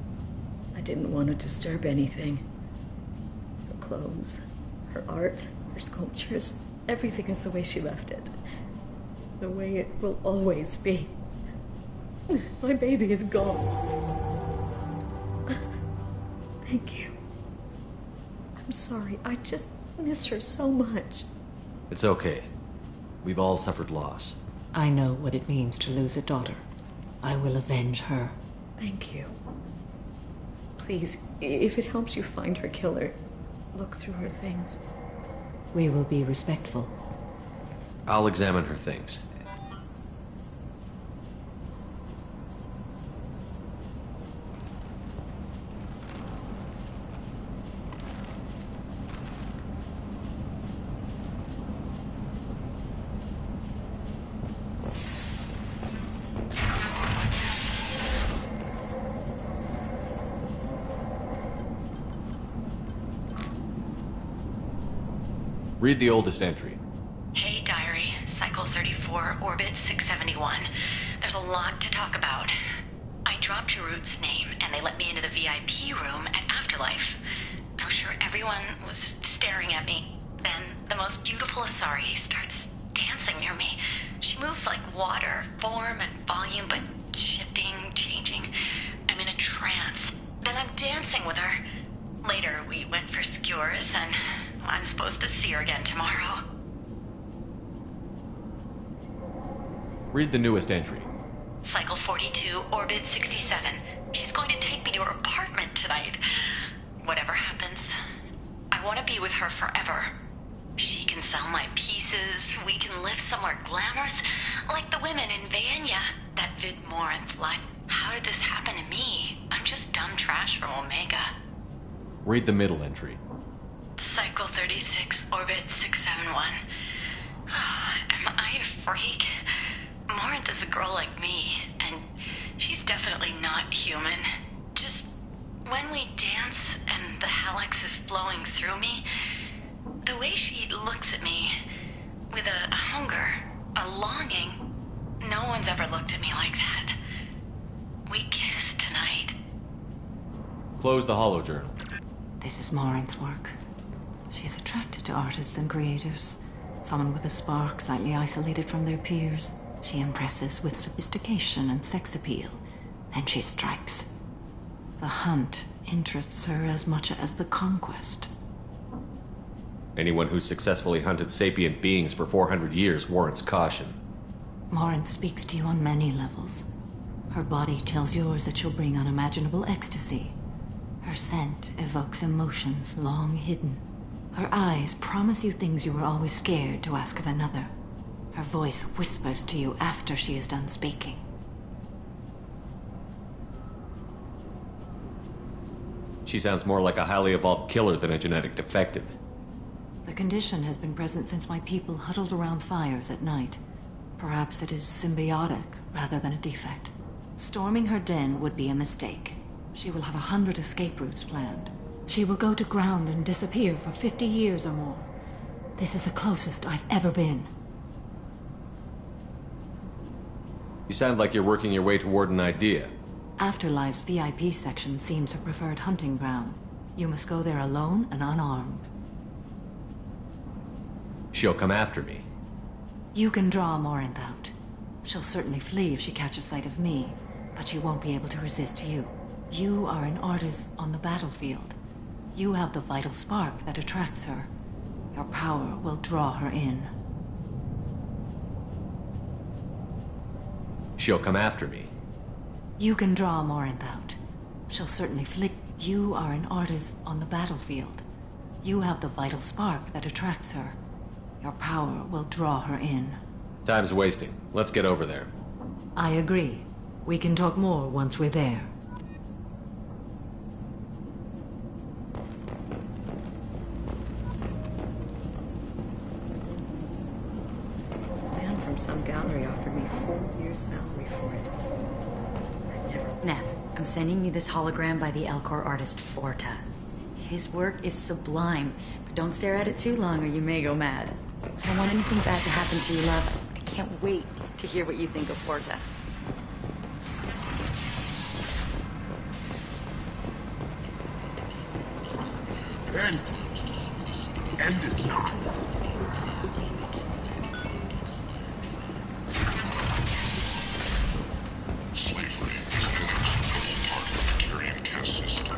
I didn't want to disturb anything. Her clothes, her art, her sculptures, everything is the way she left it. The way it will always be. My baby is gone. Thank you. I'm sorry, I just miss her so much. It's okay. We've all suffered loss. I know what it means to lose a daughter. I will avenge her. Thank you. Please, if it helps you find her killer, look through her things. We will be respectful. I'll examine her things. Read the oldest entry. Hey, Diary. Cycle 34, Orbit 671. There's a lot to talk about. I dropped Jarut's name, and they let me into the VIP room at Afterlife. I was sure everyone was staring at me. Then the most beautiful Asari starts dancing near me. She moves like water, form and volume, but shifting, changing. I'm in a trance. Then I'm dancing with her. Later, we went for skewers, and I'm supposed to see her again tomorrow. Read the newest entry. Cycle 42, Orbit 67. She's going to take me to her apartment tonight. Whatever happens, I want to be with her forever. She can sell my pieces. We can live somewhere glamorous, like the women in Vanya that Vid Morinth like. How did this happen to me? I'm just dumb trash from Omega. Read the middle entry. Cycle 36, Orbit 671. Am I a freak? Morinth is a girl like me, and she's definitely not human. Just when we dance and the Hallex is flowing through me, the way she looks at me with a hunger, a longing, no one's ever looked at me like that. We kiss. Close the holojournal. This is Morin's work. She's attracted to artists and creators. Someone with a spark, slightly isolated from their peers. She impresses with sophistication and sex appeal. Then she strikes. The hunt interests her as much as the conquest. Anyone who's successfully hunted sapient beings for 400 years warrants caution. Morin speaks to you on many levels. Her body tells yours that she'll bring unimaginable ecstasy. Her scent evokes emotions long hidden. Her eyes promise you things you were always scared to ask of another. Her voice whispers to you after she is done speaking. She sounds more like a highly evolved killer than a genetic defective. The condition has been present since my people huddled around fires at night. Perhaps it is symbiotic rather than a defect. Storming her den would be a mistake. She will have 100 escape routes planned. She will go to ground and disappear for 50 years or more. This is the closest I've ever been. You sound like you're working your way toward an idea. Afterlife's VIP section seems her preferred hunting ground. You must go there alone and unarmed. She'll come after me. You can draw Morinth out. She'll certainly flee if she catches sight of me, but she won't be able to resist you. You are an artist on the battlefield. You have the vital spark that attracts her. Your power will draw her in. She'll come after me. You can draw Morinth out. She'll certainly flee. You are an artist on the battlefield. You have the vital spark that attracts her. Your power will draw her in. Time's wasting. Let's get over there. I agree. We can talk more once we're there. A man from some gallery offered me 4 years' salary for it. Neff, I'm sending you this hologram by the Elcor artist Forta. His work is sublime, but don't stare at it too long or you may go mad. I don't want anything bad to happen to you, love. I can't wait to hear what you think of Forta. End is not. Slavery is an inextricable part of the Turian caste system.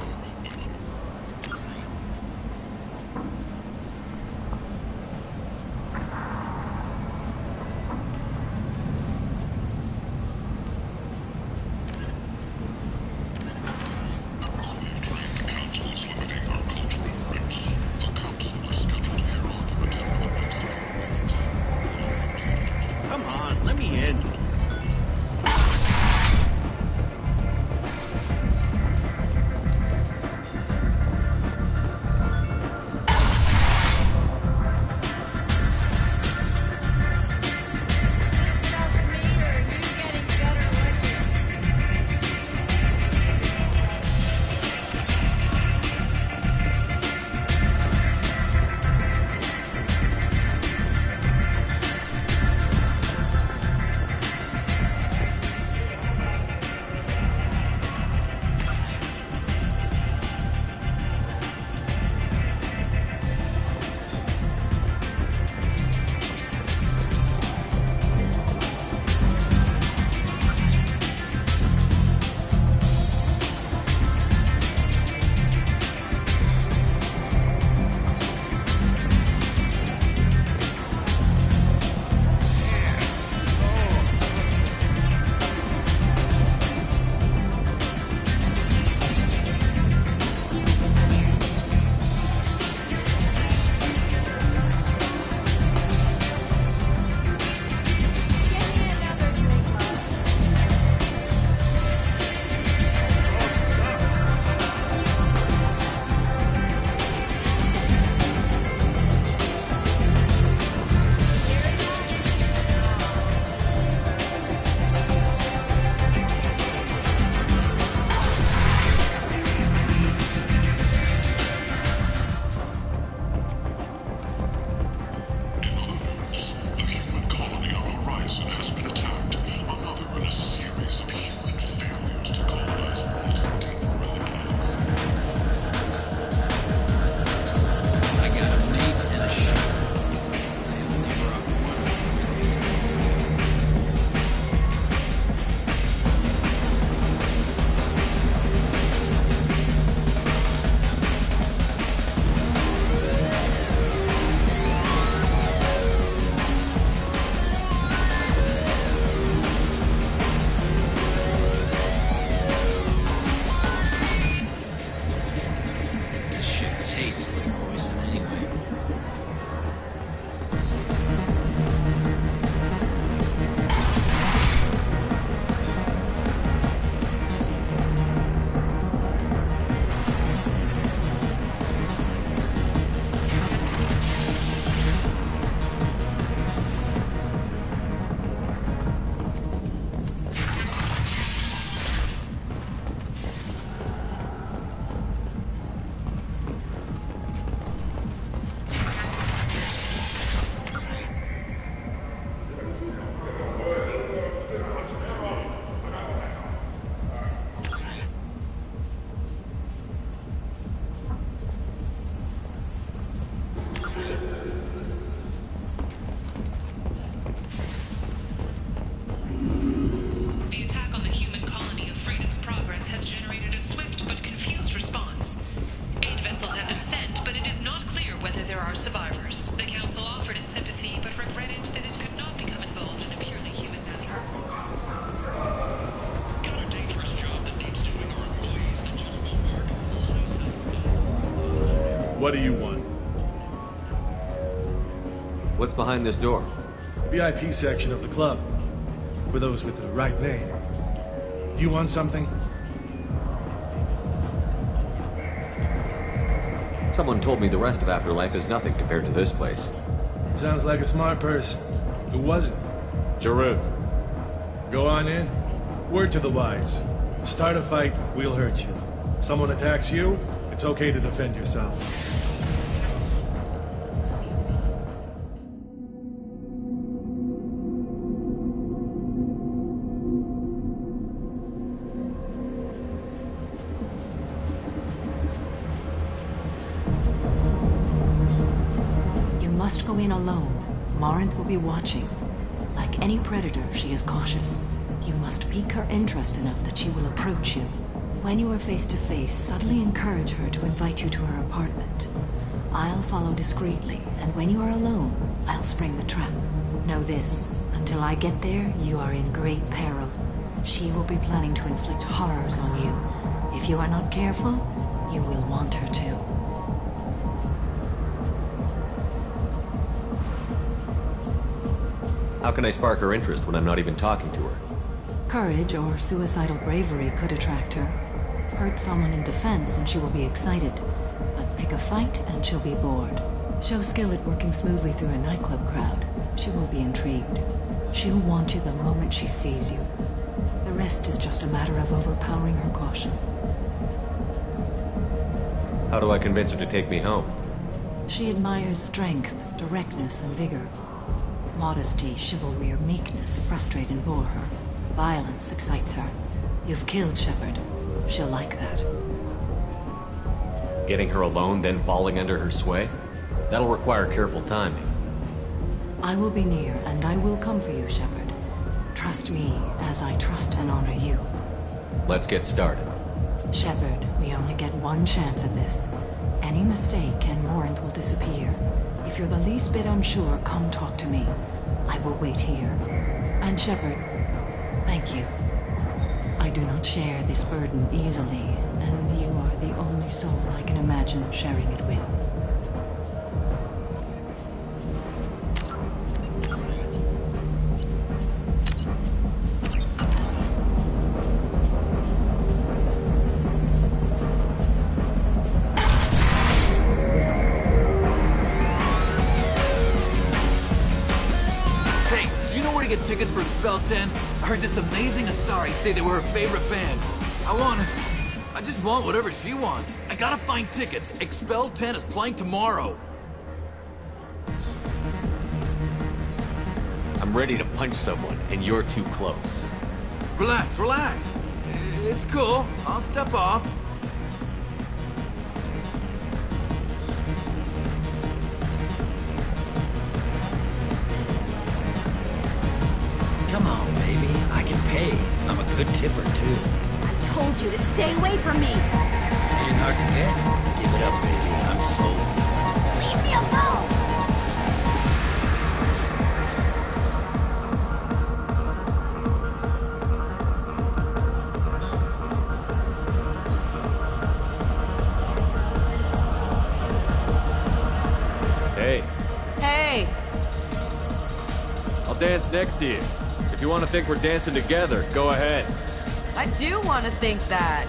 Come on, let me in. What do you want? What's behind this door? VIP section of the club. For those with the right name. Do you want something? Someone told me the rest of Afterlife is nothing compared to this place. Sounds like a smart person. Who was it? Jarut. Go on in. Word to the wise. Start a fight, we'll hurt you. Someone attacks you, it's okay to defend yourself. You must go in alone. Morinth will be watching. Like any predator, she is cautious. You must pique her interest enough that she will approach you. When you are face to face, subtly encourage her to invite you to her apartment. I'll follow discreetly, and when you are alone, I'll spring the trap. Know this, until I get there, you are in great peril. She will be planning to inflict horrors on you. If you are not careful, you will want her to. How can I spark her interest when I'm not even talking to her? Courage or suicidal bravery could attract her. Hurt someone in defense and she will be excited. But pick a fight and she'll be bored. Show skill at working smoothly through a nightclub crowd. She will be intrigued. She'll want you the moment she sees you. The rest is just a matter of overpowering her caution. How do I convince her to take me home? She admires strength, directness, and vigor. Modesty, chivalry, or meekness frustrate and bore her. Violence excites her. You've killed Shepard. She'll like that. Getting her alone, then falling under her sway? That'll require careful timing. I will be near, and I will come for you, Shepard. Trust me as I trust and honor you. Let's get started. Shepard, we only get one chance at this. Any mistake and Morinth will disappear. If you're the least bit unsure, come talk to me. I will wait here. And Shepard, thank you. I do not share this burden easily, and you are the only soul I can imagine sharing it with. Tickets for Expel 10. I heard this amazing Asari say they were her favorite band. I just want whatever she wants. I gotta find tickets. Expel 10 is playing tomorrow. I'm ready to punch someone, and you're too close. Relax, relax. It's cool. I'll step off. Come on, baby. I can pay. I'm a good tipper, too. I told you to stay away from me. Ain't hard to get. Give it up, baby. I'm sold. Leave me alone! Hey. Hey! I'll dance next to you. If you want to think we're dancing together, go ahead. I do want to think that.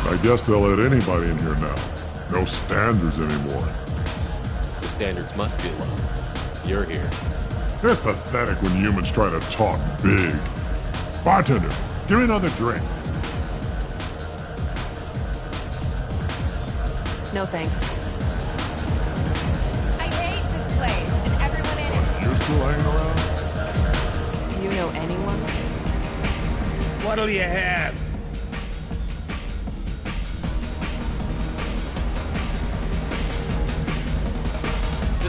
I guess they'll let anybody in here now. No standards anymore. The standards must be low. You're here. It's pathetic when humans try to talk big. Bartender, give me another drink. No thanks. I hate this place and everyone in it. You're still hanging around? Do you know anyone? What'll you have?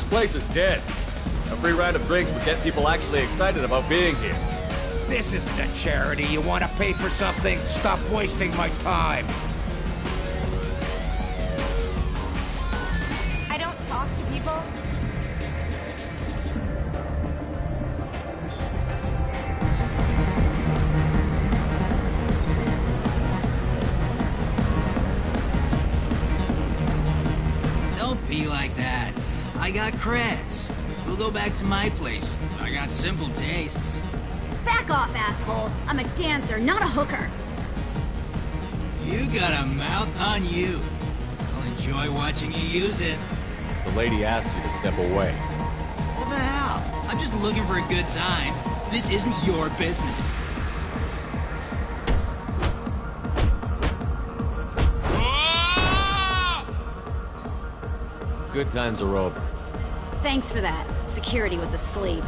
place is dead. A free round of drinks would get people actually excited about being here. This isn't a charity. You want to pay for something? Stop wasting my time. I don't talk to people. Don't be like that. I got creds. We'll go back to my place. I got simple tastes. Back off, asshole. I'm a dancer, not a hooker. You got a mouth on you. I'll enjoy watching you use it. The lady asked you to step away. What the hell? I'm just looking for a good time. This isn't your business. Good times are over. Thanks for that. Security was asleep.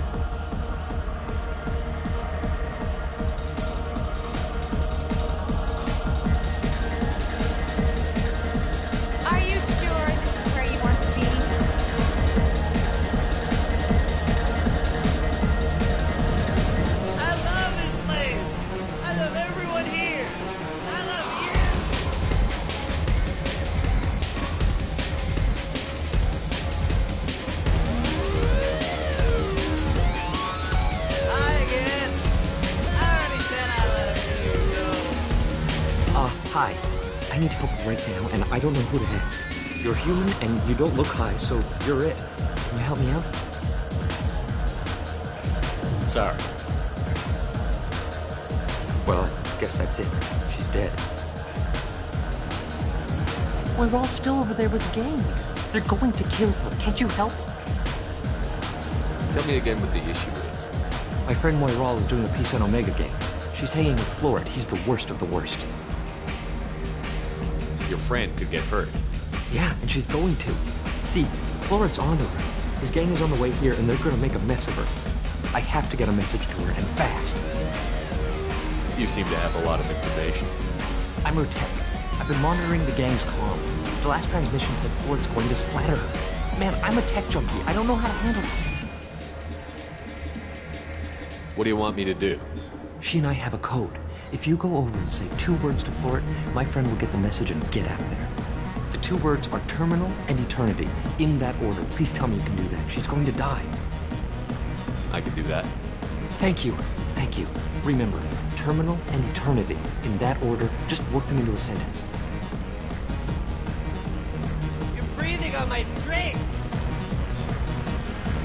Are you sure this is where you want to be? I love this place. I love everyone here. I love you. Hi again. I already said I love you, so. Hi. I need help right now, and I don't know who to ask. You're human, and you don't look high, so you're it. Can you help me out? Sorry. Well, guess that's it. She's dead. We're all still over there with the gang. They're going to kill her. Can't you help? Tell me again what the issue is. My friend Moiral is doing a piece on Omega Gang. She's hanging with Florid. He's the worst of the worst. Your friend could get hurt. Yeah, and she's going to. See, Florid's onto her. His gang is on the way here, and they're going to make a mess of her. I have to get a message to her, and fast. You seem to have a lot of information. I'm her tech. I've been monitoring the gang's comm. The last transmission said Florid's going to splatter her. Man, I'm a tech junkie. I don't know how to handle this. What do you want me to do? She and I have a code. If you go over and say 2 words to Florid, my friend will get the message and get out of there. The 2 words are terminal and eternity. In that order. Please tell me you can do that. She's going to die. I can do that. Thank you. Thank you. Remember, terminal and eternity. In that order, just work them into a sentence. You're breathing on my drink.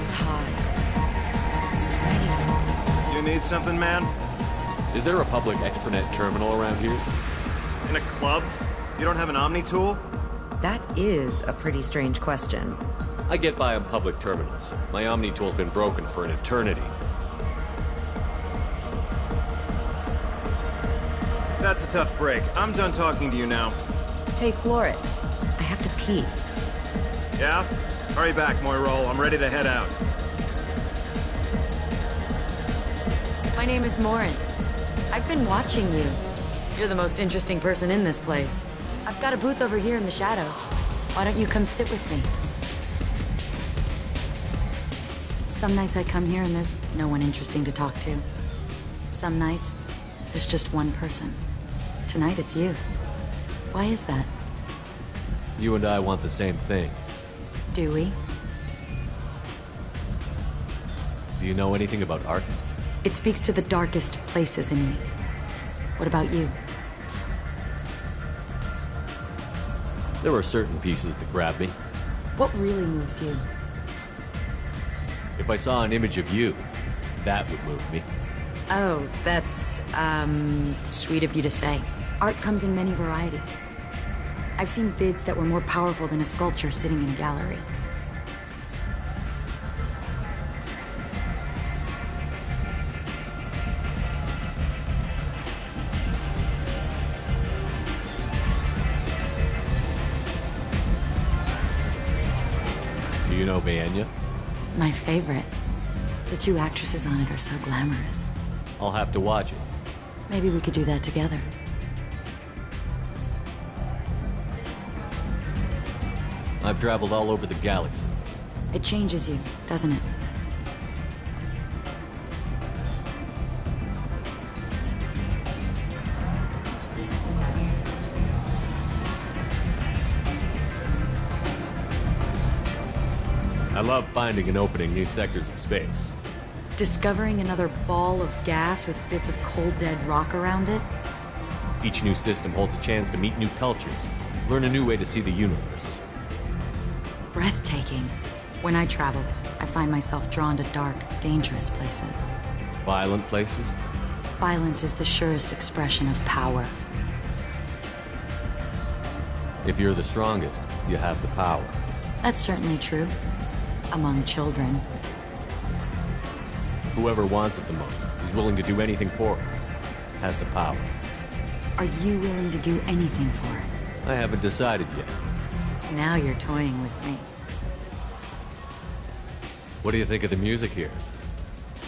It's hot. You need something, man? Is there a public extranet terminal around here? In a club? You don't have an Omni tool? That is a pretty strange question. I get by on public terminals. My Omni tool's been broken for an eternity. That's a tough break. I'm done talking to you now. Hey, Florid. I have to pee. Yeah? Hurry back, Moiral. I'm ready to head out. My name is Morin. I've been watching you. You're the most interesting person in this place. I've got a booth over here in the shadows. Why don't you come sit with me? Some nights I come here and there's no one interesting to talk to. Some nights, there's just one person. Tonight it's you. Why is that? You and I want the same thing. Do we? Do you know anything about art? It speaks to the darkest places in me. What about you? There are certain pieces that grab me. What really moves you? If I saw an image of you, that would move me. Oh, that's, sweet of you to say. Art comes in many varieties. I've seen vids that were more powerful than a sculpture sitting in a gallery. Do you know Vaenya? My favorite. The 2 actresses on it are so glamorous. I'll have to watch it. Maybe we could do that together. I've traveled all over the galaxy. It changes you, doesn't it? I love finding and opening new sectors of space. Discovering another ball of gas with bits of cold dead rock around it? Each new system holds a chance to meet new cultures, learn a new way to see the universe. Breathtaking. When I travel, I find myself drawn to dark, dangerous places. Violent places? Violence is the surest expression of power. If you're the strongest, you have the power. That's certainly true. Among children. Whoever wants it the most, is willing to do anything for it, has the power. Are you willing to do anything for it? I haven't decided yet. Now you're toying with me. What do you think of the music here?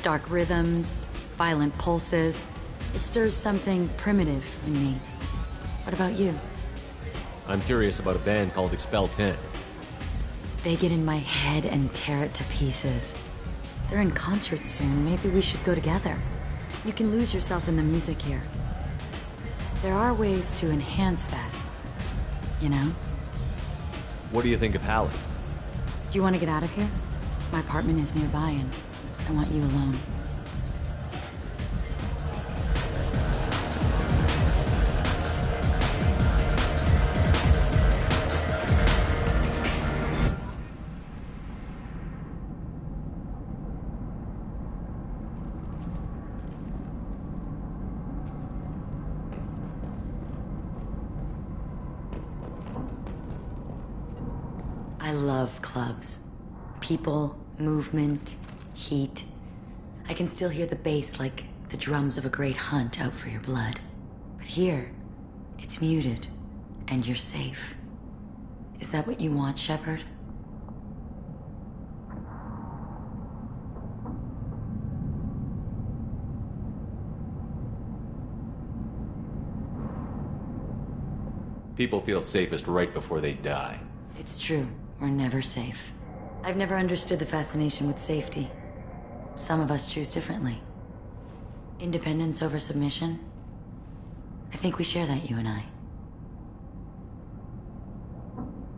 Dark rhythms, violent pulses. It stirs something primitive in me. What about you? I'm curious about a band called Expel 10. They get in my head and tear it to pieces. They're in concert soon. Maybe we should go together. You can lose yourself in the music here. There are ways to enhance that, you know? What do you think of Hallex? Do you want to get out of here? My apartment is nearby and I want you alone. I love clubs. People, movement, heat. I can still hear the bass like the drums of a great hunt out for your blood. But here, it's muted, and you're safe. Is that what you want, Shepard? People feel safest right before they die. It's true. We're never safe. I've never understood the fascination with safety. Some of us choose differently. Independence over submission? I think we share that, you and I.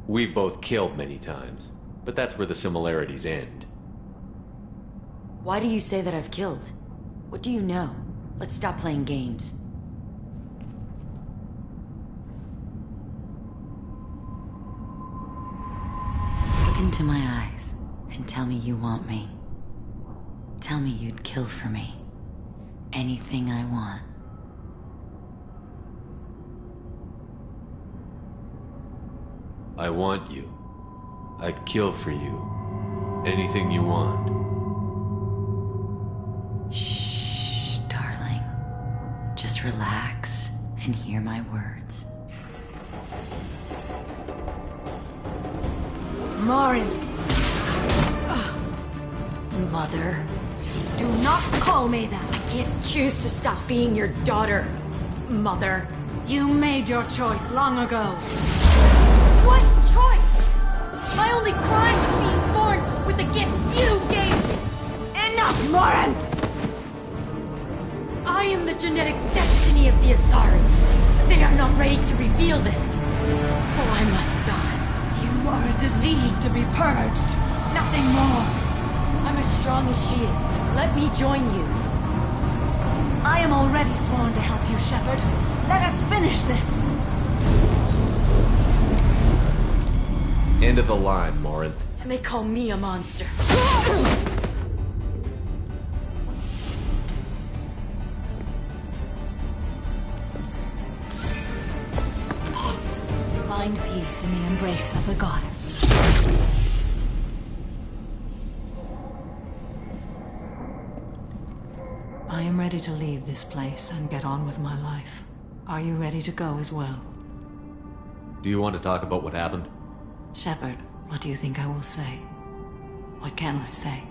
We've both killed many times, but that's where the similarities end. Why do you say that I've killed? What do you know? Let's stop playing games. Look into my eyes and tell me you want me. Tell me you'd kill for me. Anything I want. I want you. I'd kill for you. Anything you want. Shh, darling. Just relax and hear my words. Morin! Mother. Do not call me that! I can't choose to stop being your daughter. Mother, you made your choice long ago. What choice? My only crime was being born with the gifts you gave me! Enough, Morin! I am the genetic destiny of the Asari. They are not ready to reveal this. So I must die. You are a disease to be purged. Nothing more. I'm as strong as she is. Let me join you. I am already sworn to help you, Shepard. Let us finish this. End of the line, Morin. And they call me a monster. Find peace in the embrace of the goddess. I am ready to leave this place and get on with my life. Are you ready to go as well? Do you want to talk about what happened? Shepard, what do you think I will say? What can I say?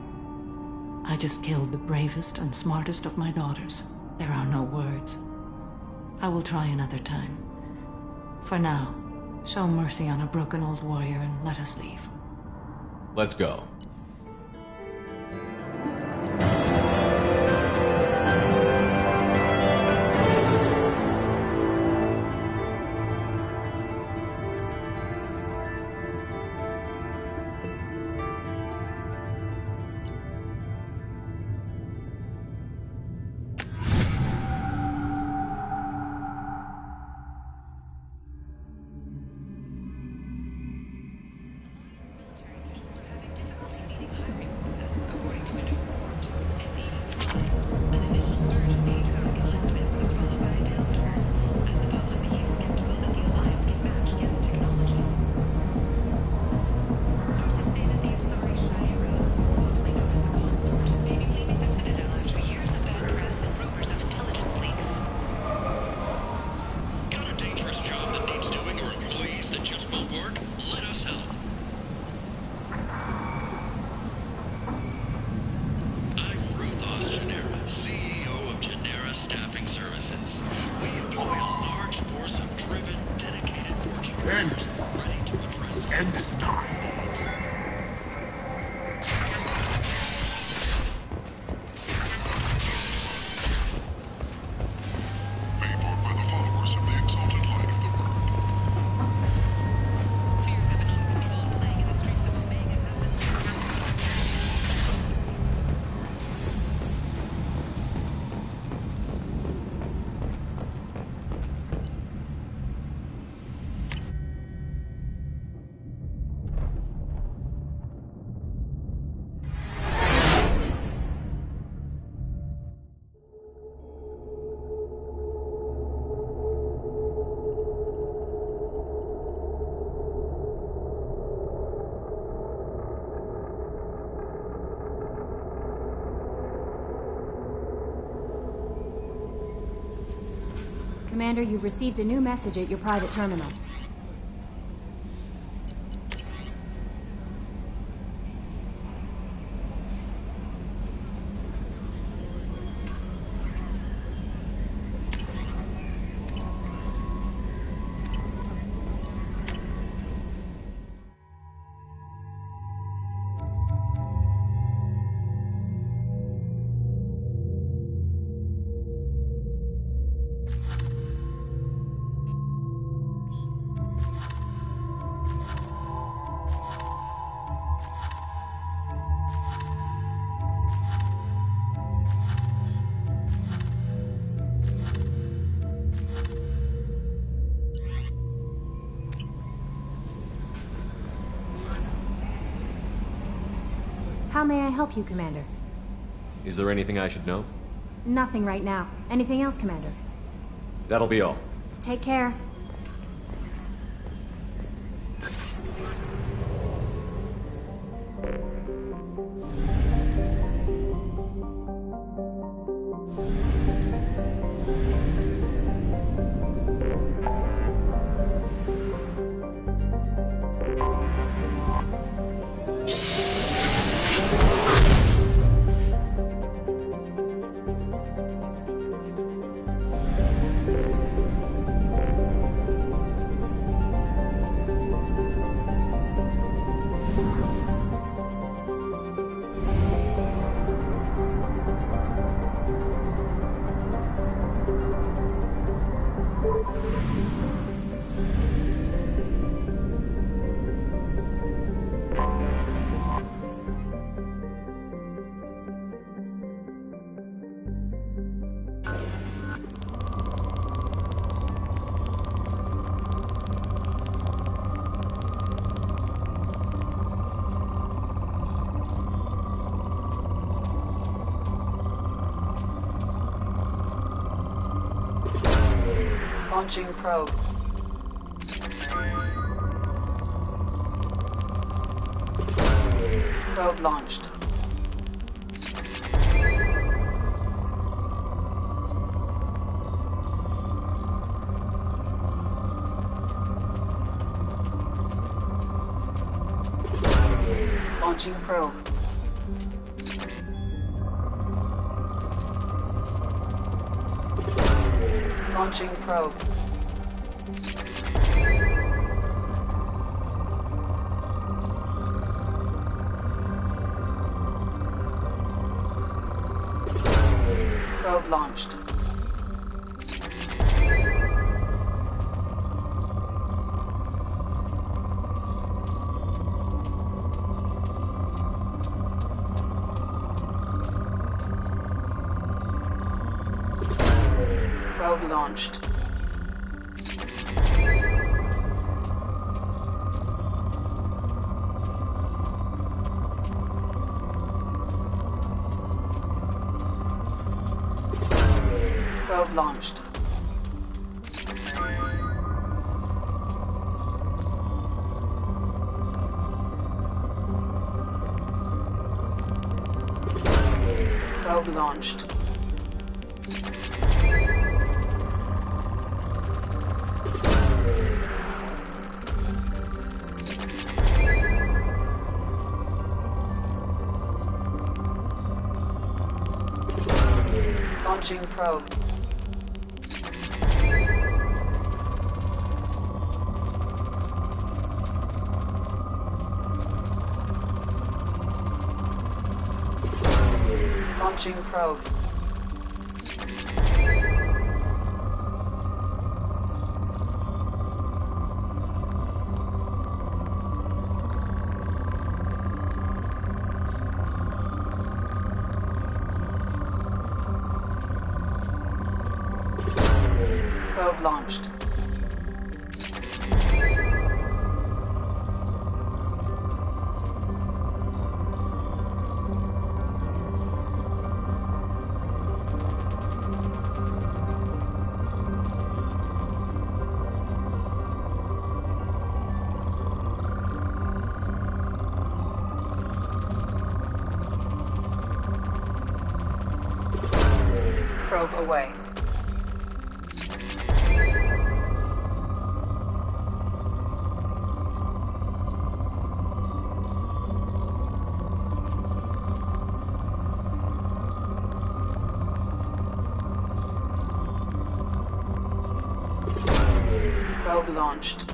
I just killed the bravest and smartest of my daughters. There are no words. I will try another time. For now, show mercy on a broken old warrior and let us leave. Let's go. Commander, you've received a new message at your private terminal. How may I help you, Commander? Is there anything I should know? Nothing right now. Anything else, Commander? That'll be all. Take care. Launching probe. Probe launched. Launching probe. Launching probe. Probe launched. Probe launched. Probe launched. Probe launched. Launching probe. Launching probe. Probe launched. Probe away. probe launched.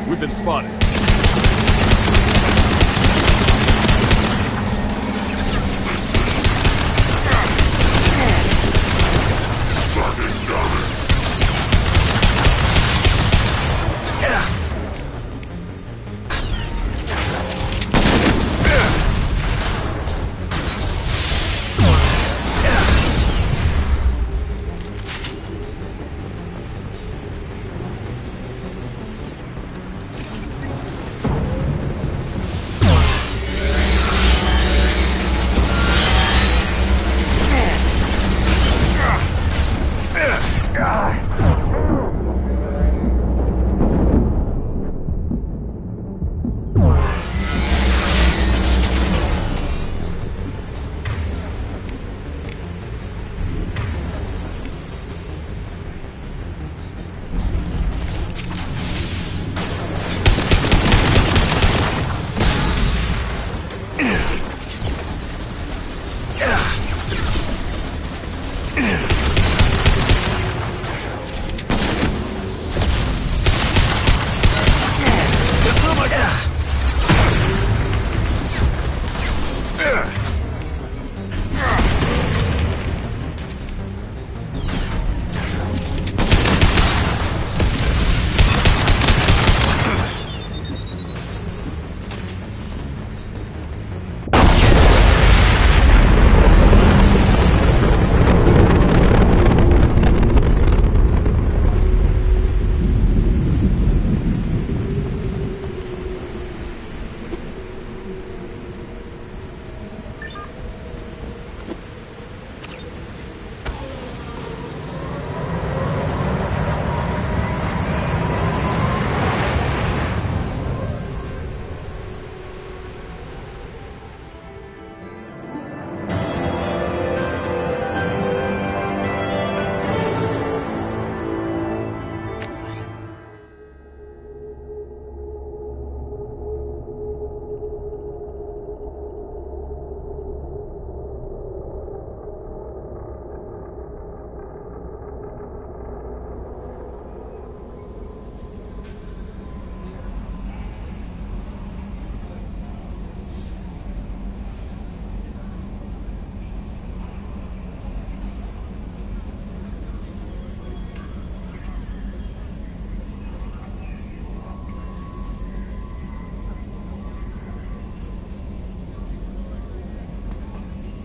We've been spotted.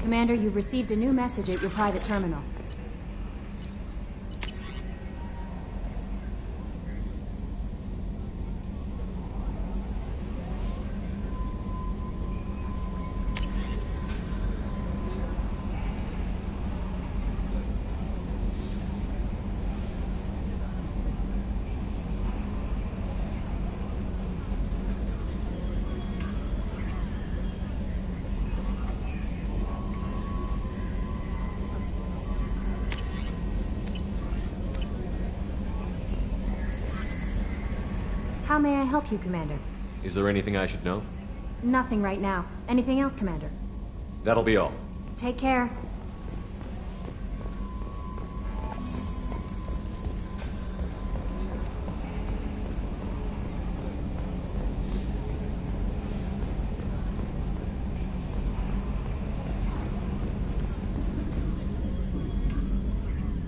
Commander, you've received a new message at your private terminal. How may I help you, Commander? Is there anything I should know? Nothing right now. Anything else, Commander? That'll be all. Take care.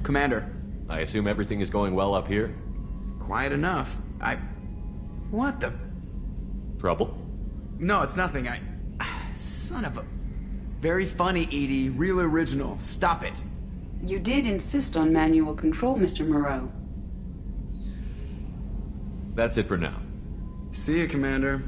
Commander. I assume everything is going well up here? Quiet enough. What the... Trouble? No, it's nothing. Son of a... Very funny, Edie. Real original. Stop it. You did insist on manual control, Mr. Moreau. That's it for now. See you, Commander.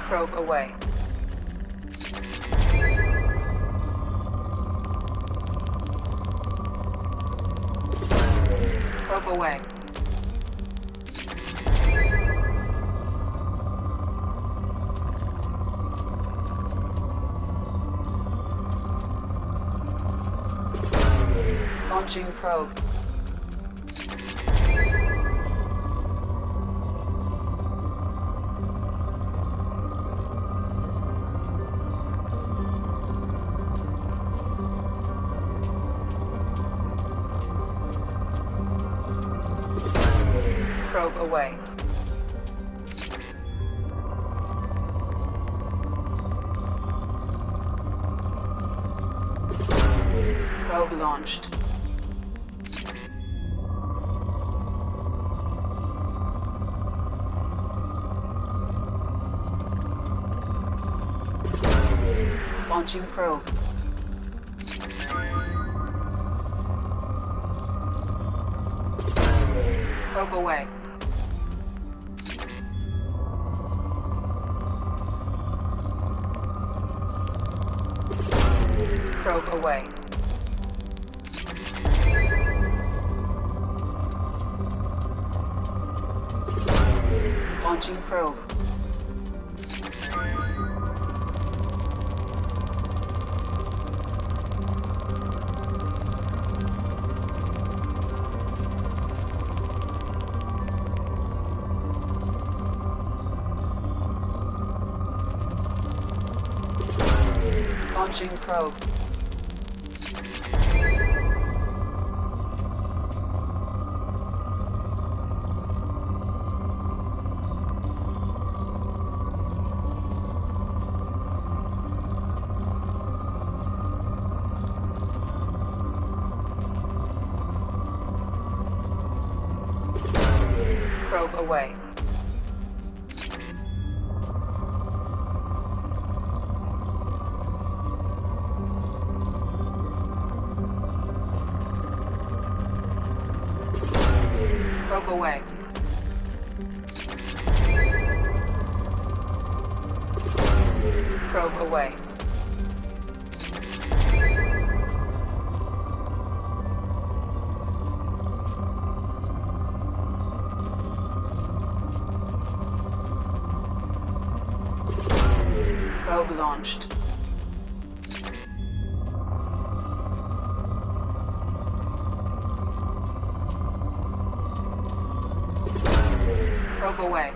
Probe away. Probe away. Launching probe. Probe away. Probe launched. Launching probe. Probe away. Probe away. Launching probe. Launching probe. Probe away. Probe away. Probe away. Probe launched. Probe away.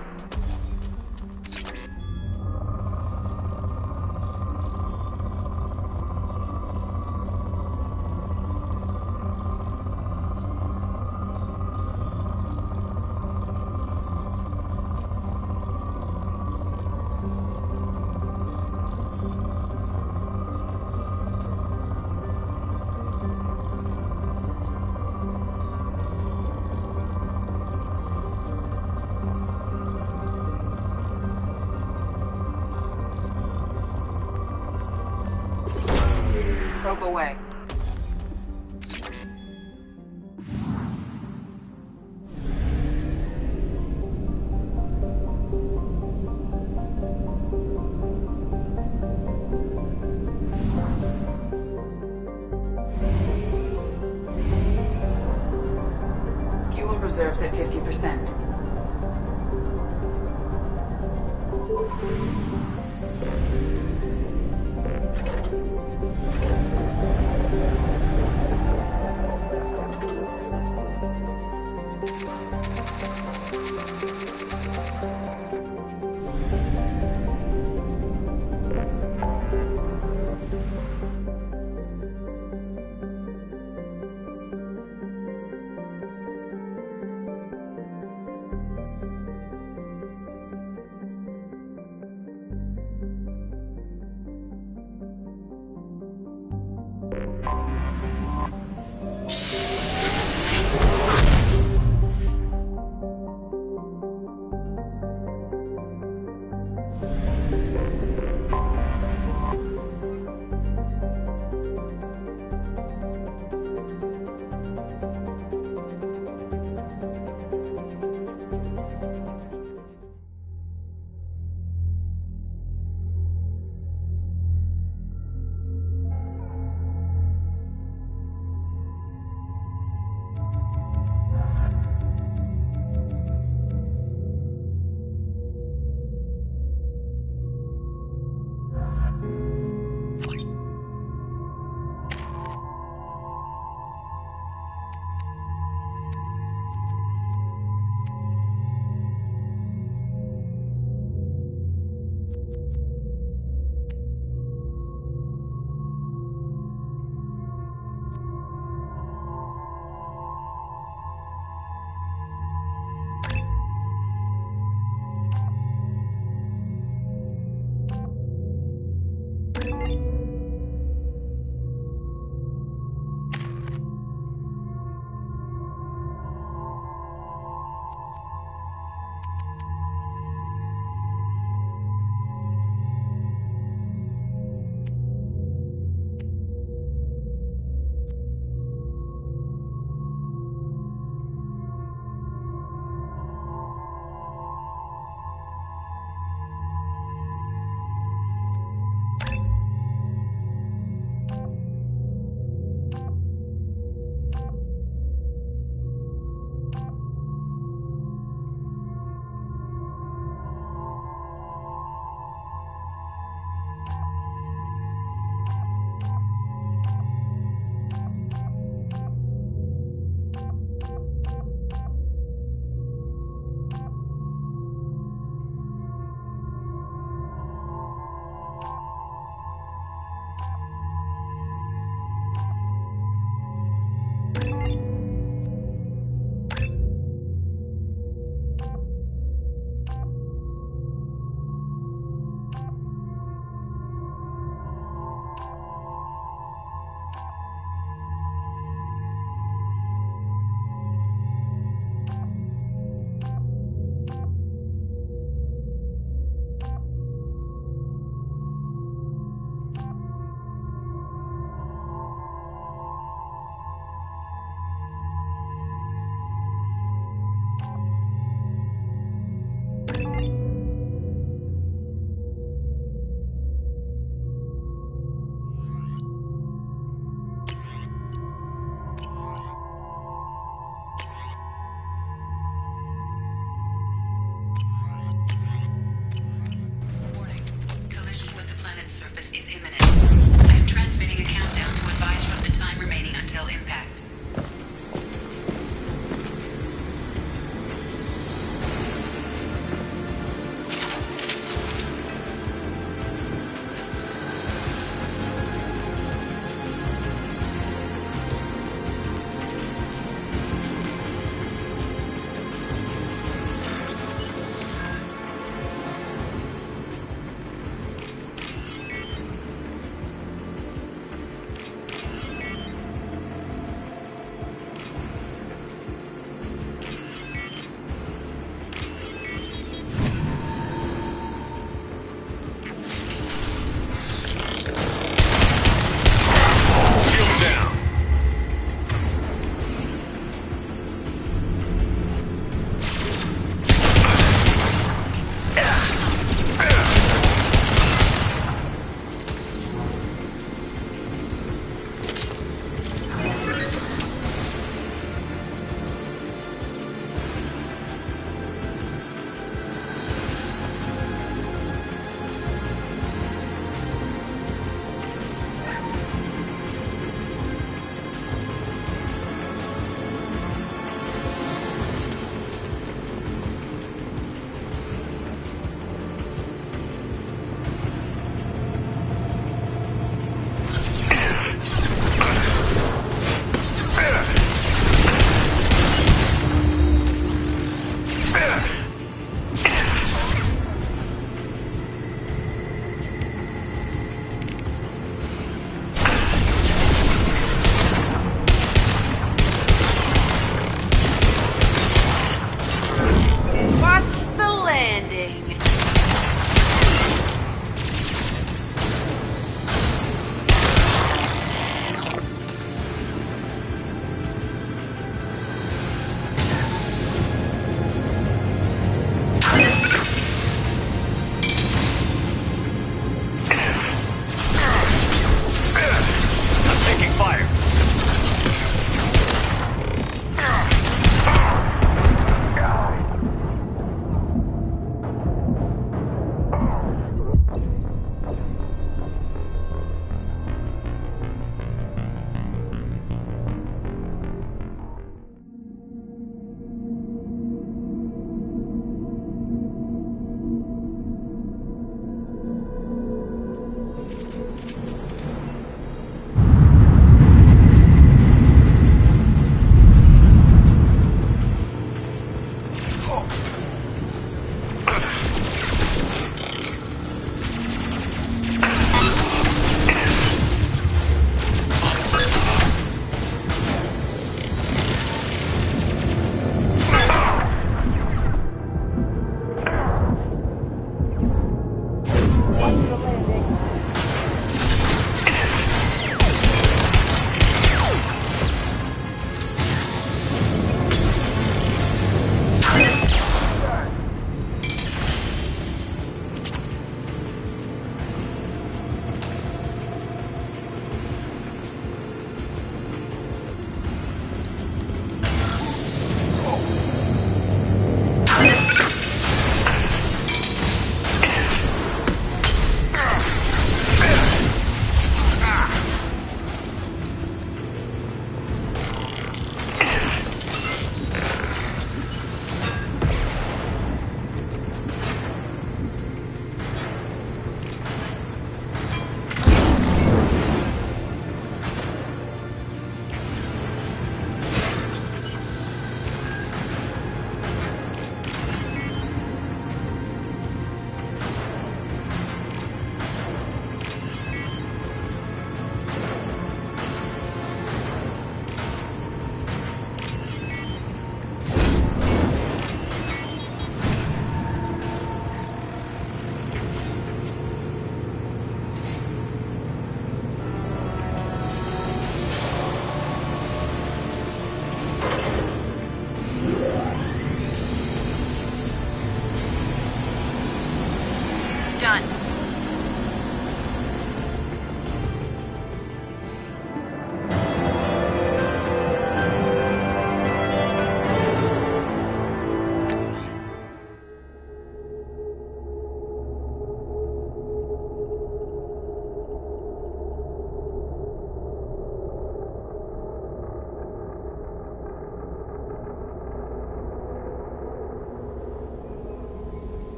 Probe away. Fuel reserves at 50%.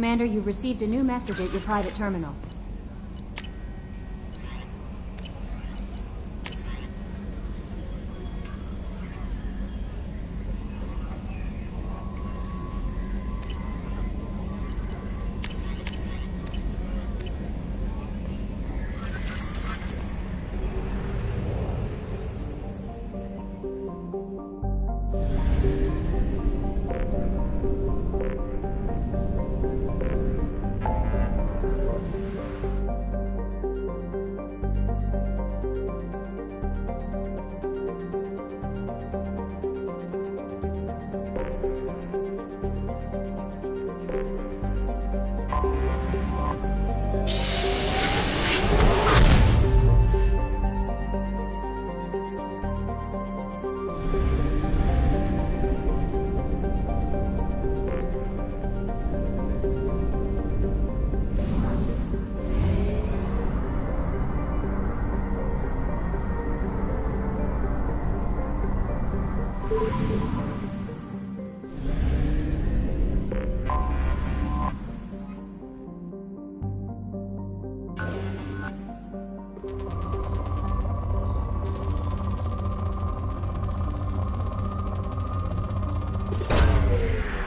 Commander, you've received a new message at your private terminal.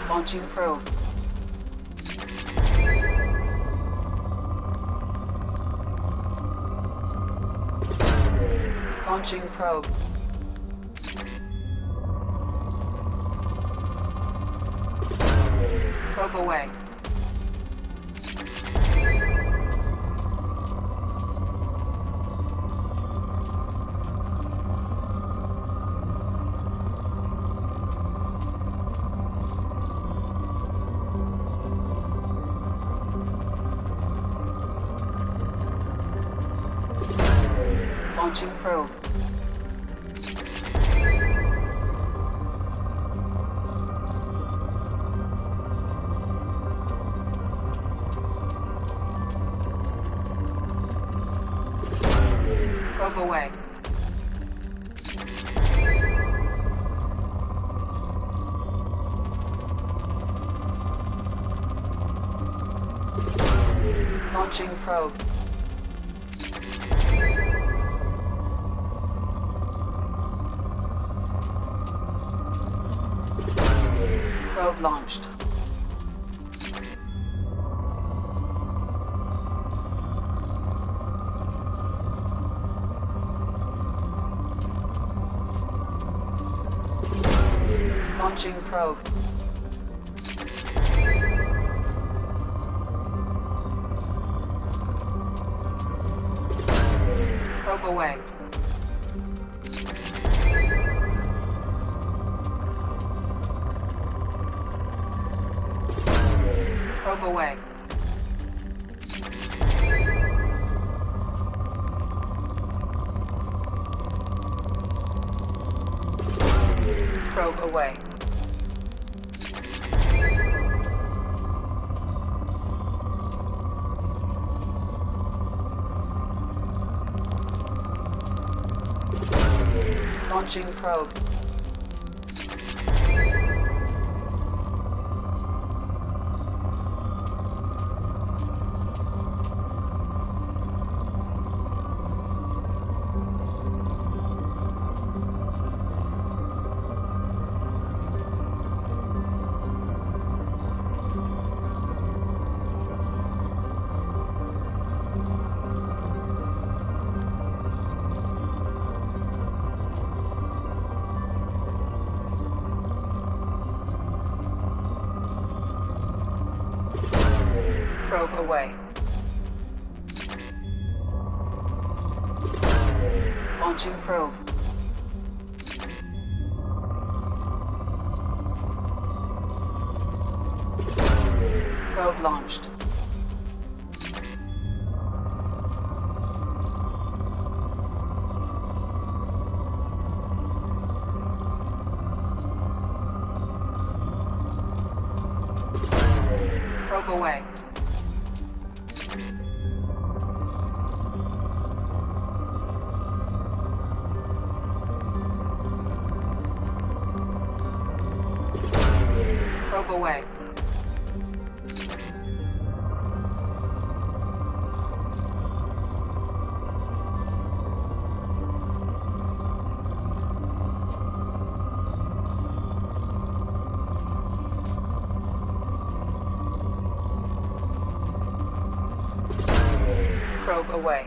Launching probe. Launching probe. Probe away. Launching probe. Probe away. Launching probe. Probe launched. Launching probe. Probe away. Probe away. Probe away. Launching probe. Probe away. Launching probe. Probe launched. Probe away. Probe away. probe away.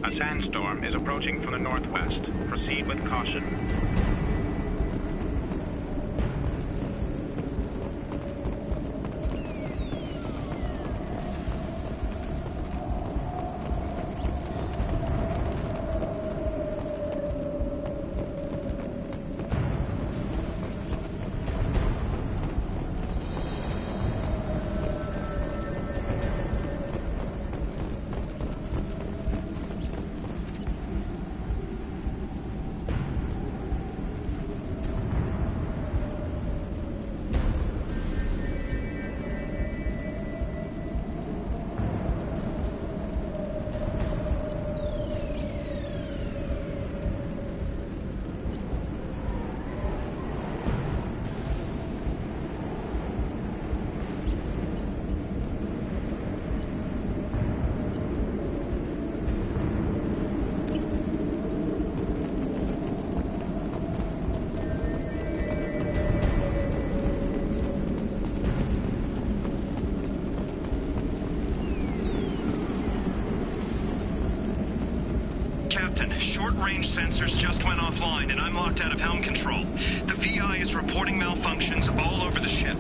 A sandstorm is approaching from the northwest. Proceed with caution. Captain, short-range sensors just went offline, and I'm locked out of helm control. The VI is reporting malfunctions all over the ship.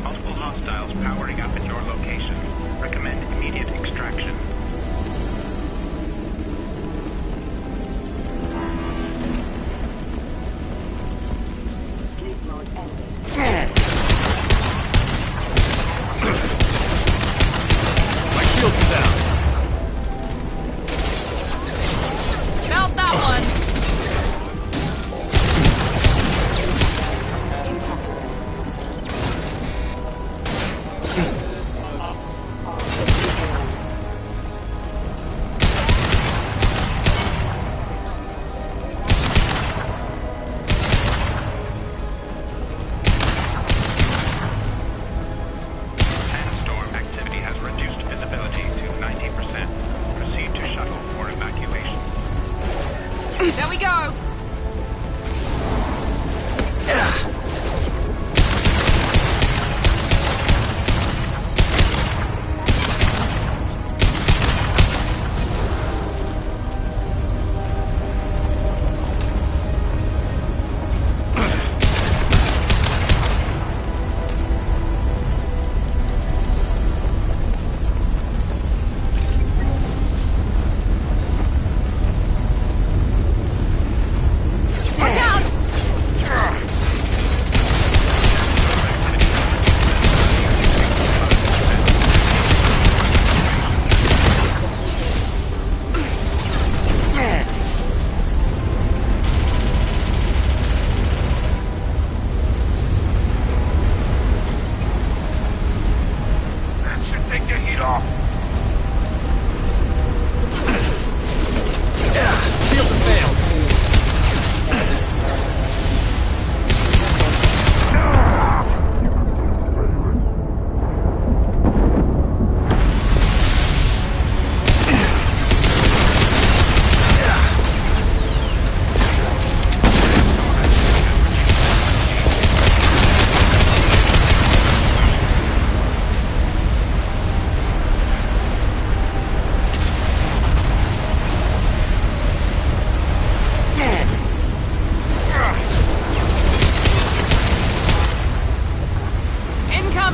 Multiple hostiles powering up at your location. Recommend immediate extraction. Sleep mode ended. My shield is down. Felt that one.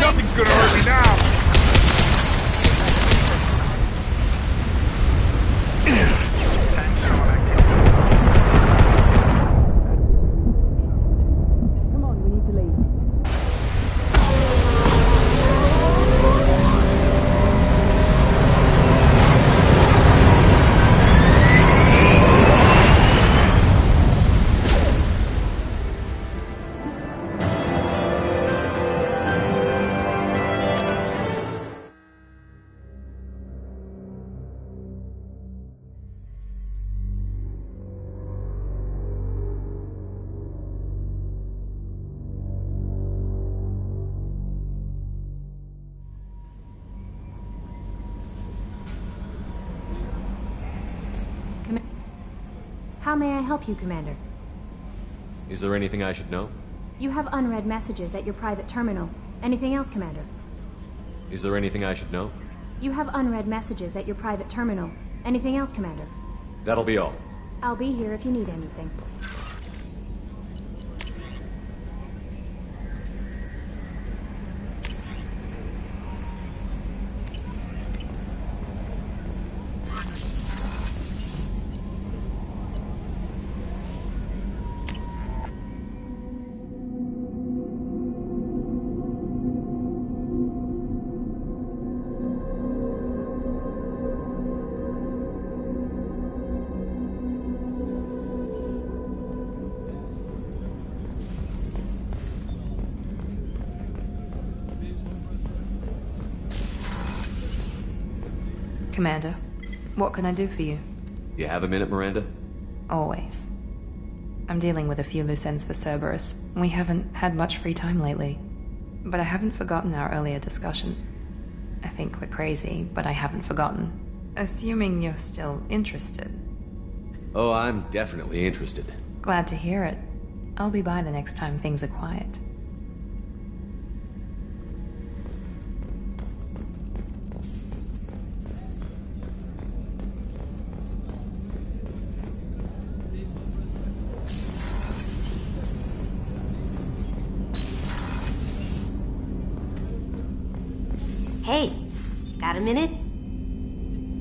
Nothing's gonna hurt me now! How may I help you, Commander? Is there anything I should know? You have unread messages at your private terminal. Anything else, Commander? Is there anything I should know? You have unread messages at your private terminal. Anything else, Commander? That'll be all. I'll be here if you need anything. Commander, what can I do for you? You have a minute, Miranda? Always. I'm dealing with a few loose ends for Cerberus. We haven't had much free time lately. But I haven't forgotten our earlier discussion. I think we're crazy, but I haven't forgotten. Assuming you're still interested. Oh, I'm definitely interested. Glad to hear it. I'll be by the next time things are quiet. Hey, got a minute?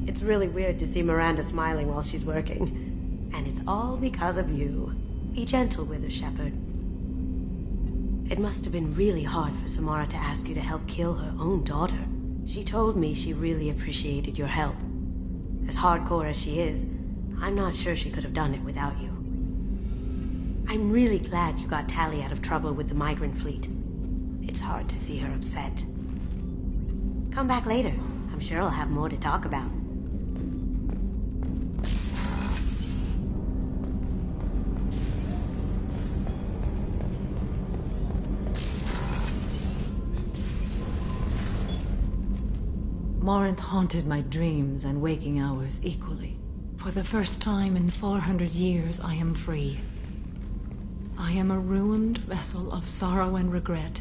It's really weird to see Miranda smiling while she's working. And it's all because of you. Be gentle with her, Shepard. It must have been really hard for Samara to ask you to help kill her own daughter. She told me she really appreciated your help. As hardcore as she is, I'm not sure she could have done it without you. I'm really glad you got Tali out of trouble with the migrant fleet. It's hard to see her upset. Come back later. I'm sure I'll have more to talk about. Morinth haunted my dreams and waking hours equally. For the first time in 400 years, I am free. I am a ruined vessel of sorrow and regret,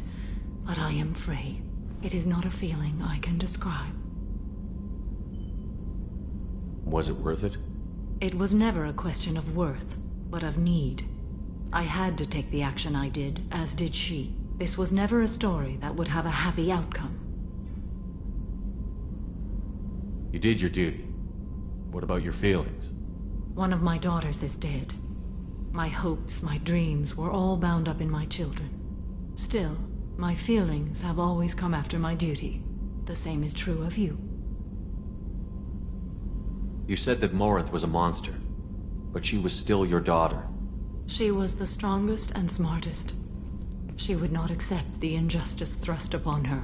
but I am free. It is not a feeling I can describe. Was it worth it? It was never a question of worth, but of need. I had to take the action I did, as did she. This was never a story that would have a happy outcome. You did your duty. What about your feelings? One of my daughters is dead. My hopes, my dreams were all bound up in my children. Still, my feelings have always come after my duty. The same is true of you. You said that Morinth was a monster, but she was still your daughter. She was the strongest and smartest. She would not accept the injustice thrust upon her.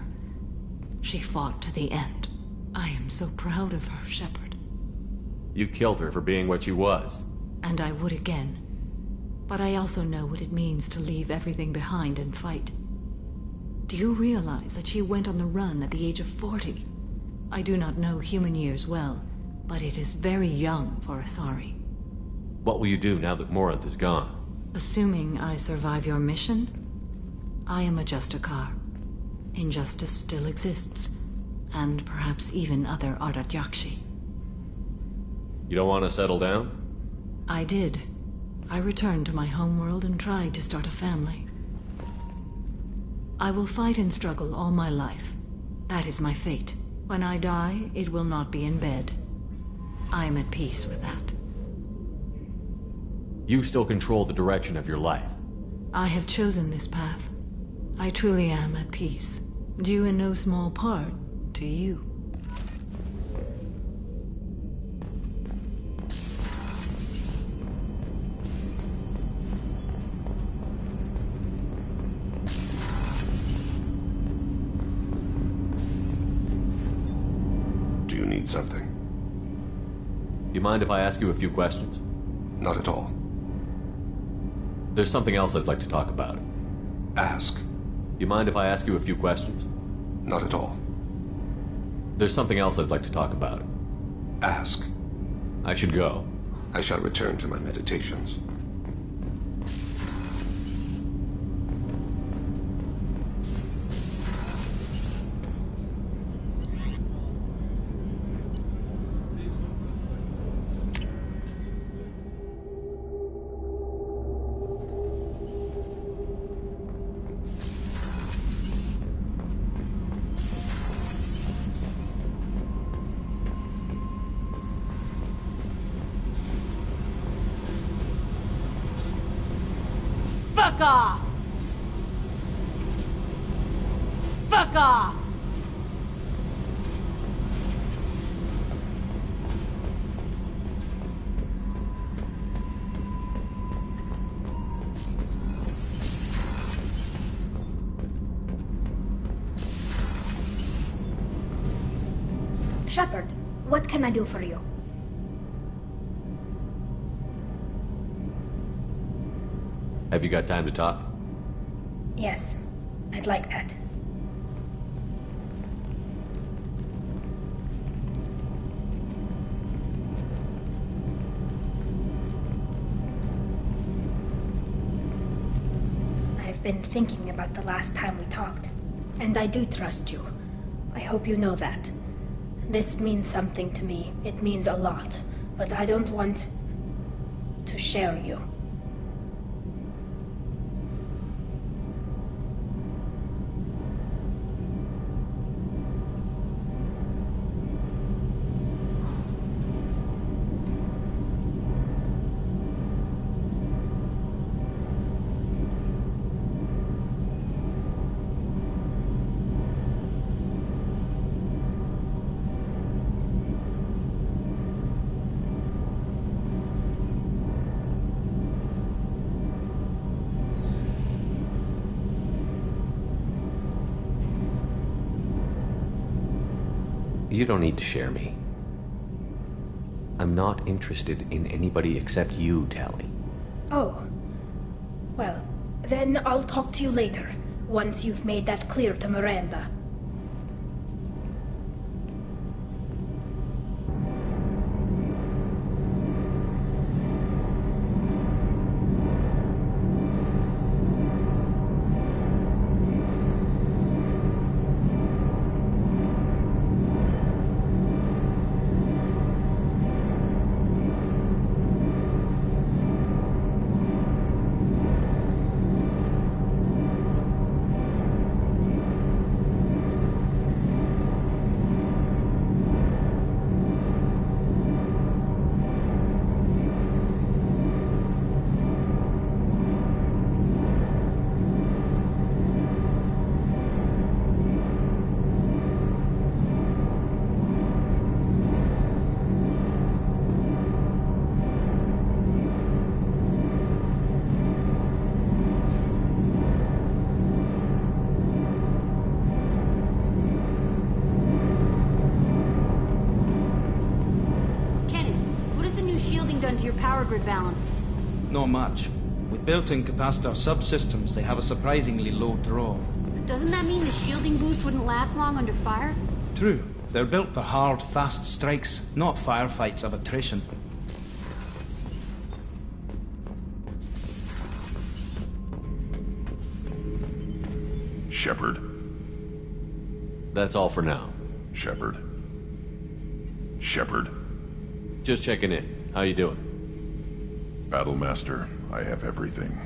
She fought to the end. I am so proud of her, Shepard. You killed her for being what she was. And I would again. But I also know what it means to leave everything behind and fight. Do you realize that she went on the run at the age of 40? I do not know human years well, but it is very young for Asari. What will you do now that Morinth is gone? Assuming I survive your mission, I am a Justicar. Injustice still exists, and perhaps even other Ardat Yakshi. You don't want to settle down? I did. I returned to my homeworld and tried to start a family. I will fight and struggle all my life. That is my fate. When I die, it will not be in bed. I am at peace with that. You still control the direction of your life. I have chosen this path. I truly am at peace, due in no small part to you. Do you need something? You mind if I ask you a few questions? Not at all. There's something else I'd like to talk about. Ask. You mind if I ask you a few questions? Not at all. There's something else I'd like to talk about. Ask. I should go. I shall return to my meditations. Fuck off! Fuck off! Shepard, what can I do for you? Have you got time to talk? Yes, I'd like that. I've been thinking about the last time we talked, and I do trust you. I hope you know that. This means something to me. It means a lot, but I don't want to share you. You don't need to share me. I'm not interested in anybody except you, Tali. Oh. Well, then I'll talk to you later, once you've made that clear to Miranda. Done to your power grid balance? Not much. With built-in capacitor subsystems, they have a surprisingly low draw. Doesn't that mean the shielding boost wouldn't last long under fire? True. They're built for hard, fast strikes, not firefights of attrition. Shepard. That's all for now. Shepard. Shepard. Just checking in. How you doing? Battlemaster, I have everything.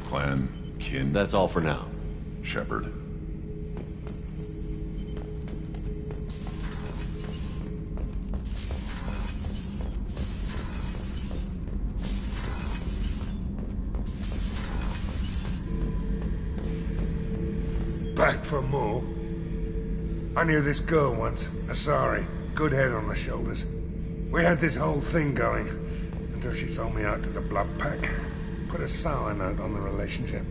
Clan, kin... That's all for now. Shepard. back for more. I knew this girl once, Asari. Good head on her shoulders. We had this whole thing going, until she sold me out to the Blood Pack. Put a sour note on the relationship.